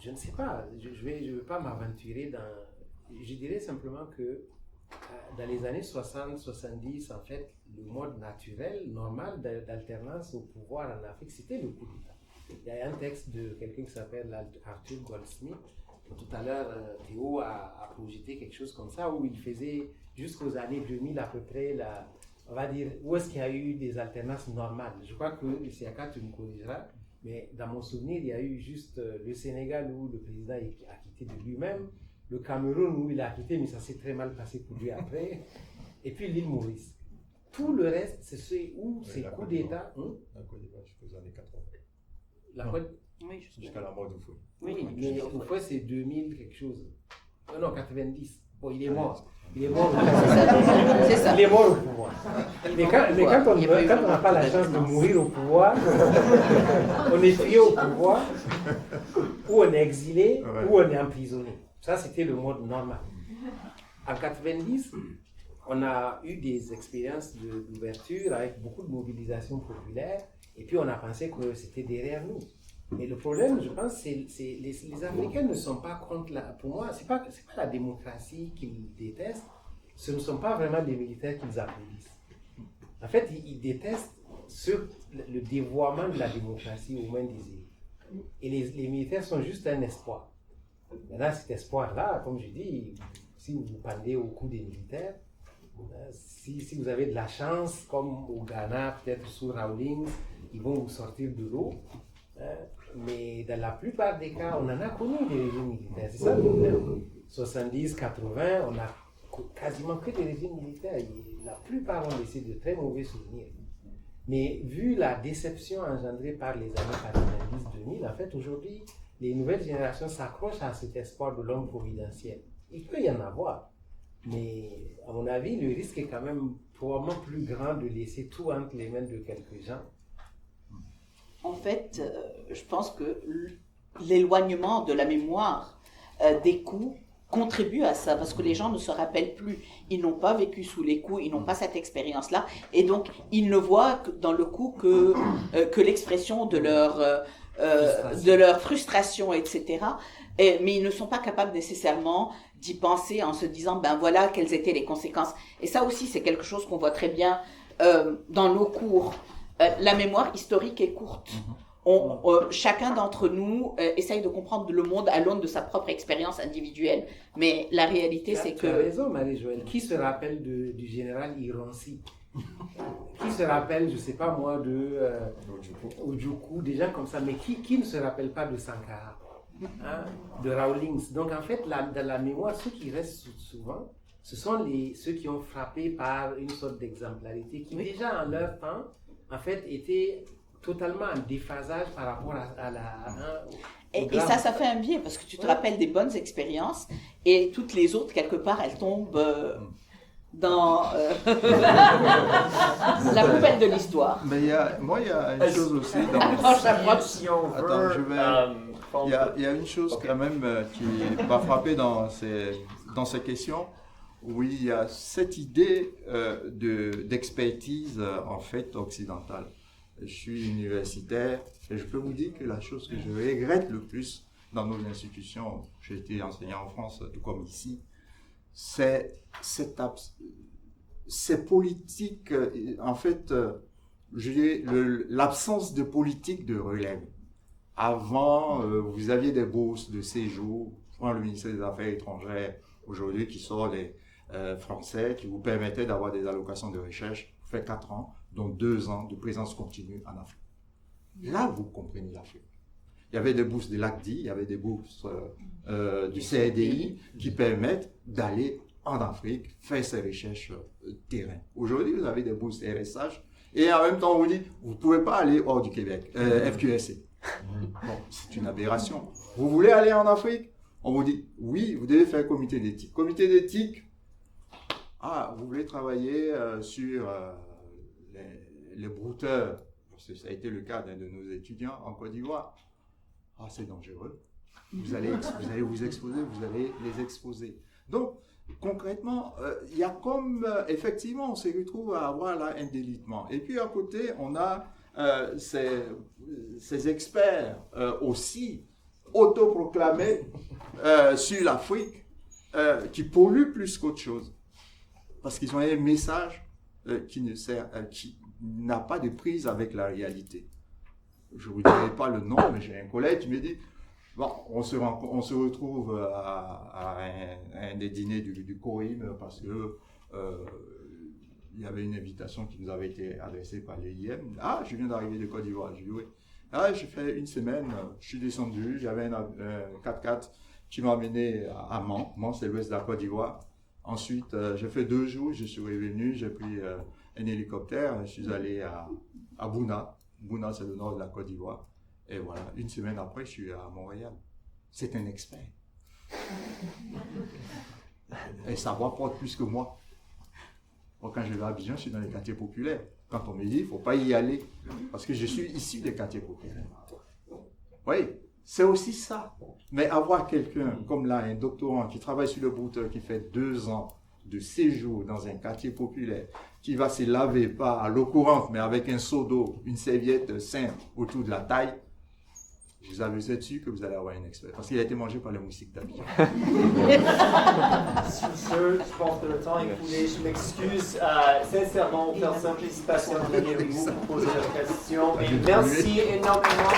Je ne sais pas, je ne veux pas m'aventurer dans... Je dirais simplement que dans les années 60-70, en fait, le mode naturel, normal d'alternance au pouvoir en Afrique, c'était le coup d'État. Il y a un texte de quelqu'un qui s'appelle Arthur Goldsmith. Tout à l'heure, Théo a projeté quelque chose comme ça, où il faisait jusqu'aux années 2000 à peu près, on va dire, où est-ce qu'il y a eu des alternances normales. Je crois que, Siaka, tu me corrigeras, mais dans mon souvenir, il y a eu juste le Sénégal où le président a quitté de lui-même, le Cameroun où il a quitté, mais ça s'est très mal passé pour lui après, et puis l'île Maurice. Tout le reste, c'est où ces coups d'État. La Côte d'Ivoire jusqu'aux années 80. La Côte Oui, jusqu'à la mort d'Oufoué. Oui, mais Oufoué, c'est 2000 quelque chose. Non, 90. Bon, il est mort. Il est mort. C'est ça. Il est mort au pouvoir. Mais quand on n'a pas la chance de mourir au pouvoir, on est tué au pouvoir, ou on est exilé, ou on est emprisonné. Ça, c'était le mode normal. En 90, on a eu des expériences d'ouverture avec beaucoup de mobilisation populaire, et puis on a pensé que c'était derrière nous. Mais le problème, je pense, c'est les Africains ne sont pas contre pour moi, c'est pas la démocratie qu'ils détestent, ce ne sont pas vraiment les militaires qu'ils applaudissent. En fait, ils détestent le dévoiement de la démocratie aux mains des élites. Et les militaires sont juste un espoir. Maintenant, cet espoir-là, comme je dis, si vous vous pendez au cou des militaires, si vous avez de la chance, comme au Ghana, peut-être sous Rawlings, ils vont vous sortir de l'eau. Mais dans la plupart des cas, on en a connu des régimes militaires. C'est ça le problème. 70, 80, on a quasiment que des régimes militaires. La plupart ont laissé de très mauvais souvenirs. Mais vu la déception engendrée par les années 90-2000, en fait, aujourd'hui, les nouvelles générations s'accrochent à cet espoir de l'homme providentiel. Il peut y en avoir. Mais à mon avis, le risque est quand même probablement plus grand de laisser tout entre les mains de quelques gens. En fait, je pense que l'éloignement de la mémoire des coups contribue à ça, parce que les gens ne se rappellent plus. Ils n'ont pas vécu sous les coups, ils n'ont pas cette expérience-là, et donc ils ne voient dans le coup que l'expression de leur frustration, etc. Mais ils ne sont pas capables nécessairement d'y penser en se disant, ben voilà quelles étaient les conséquences. Et ça aussi, c'est quelque chose qu'on voit très bien dans nos cours. La mémoire historique est courte. Chacun d'entre nous essaye de comprendre le monde à l'aune de sa propre expérience individuelle. Mais la réalité, c'est que... Tu as raison, Marie-Joëlle. Qui se rappelle du général Irancy? Qui se rappelle, je ne sais pas moi, de Ojukwu, des gens comme ça. Mais qui ne se rappelle pas de Sankara, hein, de Rawlings? Donc en fait, dans la mémoire, ceux qui restent souvent, ce sont ceux qui ont frappé par une sorte d'exemplarité, qui déjà en leur temps, en fait, étaient totalement en déphasage par rapport à la... Et ça fait un biais, parce que tu te rappelles des bonnes expériences, et toutes les autres, quelque part, elles tombent dans la poubelle de l'histoire. Mais il y a une chose aussi Si on veut, il y a une chose quand même qui m'a frappé dans ces questions. Oui, il y a cette idée d'expertise en fait occidentale. Je suis universitaire et je peux vous dire que la chose que je regrette le plus dans nos institutions, j'ai été enseignant en France tout comme ici, c'est ces politiques, en fait, je dirais l'absence de politique de relève. Avant, vous aviez des bourses de séjour, je prends le ministère des Affaires étrangères aujourd'hui qui sort les Français, qui vous permettaient d'avoir des allocations de recherche, vous faites 4 ans, donc 2 ans de présence continue en Afrique. Là, vous comprenez l'Afrique. Il y avait des bourses de l'ACDI, il y avait des bourses du CRDI qui permettent d'aller en Afrique faire ses recherches terrain. Aujourd'hui, vous avez des bourses RSH et en même temps, on vous dit, vous ne pouvez pas aller hors du Québec, FQSC. Bon, c'est une aberration. Vous voulez aller en Afrique? On vous dit, oui, vous devez faire comité d'éthique. Comité d'éthique, vous voulez travailler sur les brouteurs, parce que ça a été le cas d'un de nos étudiants en Côte d'Ivoire. C'est dangereux. Vous allez vous exposer, vous allez les exposer. Donc, concrètement, il y a comme, effectivement, on se retrouve à avoir là un délitement. Et puis à côté, on a ces experts aussi autoproclamés sur l'Afrique qui polluent plus qu'autre chose. Parce qu'ils ont un message qui n'a pas de prise avec la réalité. Je ne vous dirai pas le nom, mais j'ai un collègue qui me dit, bon, on se retrouve à un des dîners du Corim parce que il y avait une invitation qui nous avait été adressée par l'EIM. Je viens d'arriver de Côte d'Ivoire. Je dis oui. J'ai fait une semaine, je suis descendu, j'avais un 4x4 qui m'a amené à Mans. Mans, c'est l'ouest de la Côte d'Ivoire. Ensuite, j'ai fait 2 jours, je suis revenu, j'ai pris un hélicoptère, je suis allé à Bouna. Bouna, c'est le nord de la Côte d'Ivoire. Et voilà, une semaine après, je suis à Montréal. C'est un expert. Et sa voix porte plus que moi. Moi, quand je vais à Abidjan, je suis dans les quartiers populaires. Quand on me dit, il ne faut pas y aller, parce que je suis issu des quartiers populaires. Oui, c'est aussi ça. Mais avoir quelqu'un comme là, un doctorant qui travaille sur le brouteur, qui fait 2 ans de séjour dans un quartier populaire, qui va se laver pas à l'eau courante, mais avec un seau d'eau, une serviette simple autour de la taille, vous avez sûr que vous allez avoir un expert. Parce qu'il a été mangé par les moustiques d'Abidjan. Sur ce, je pense que le temps est écoulé. Je m'excuse sincèrement aux personnes qui se passent derrière vous pour poser leurs questions. Mais merci énormément.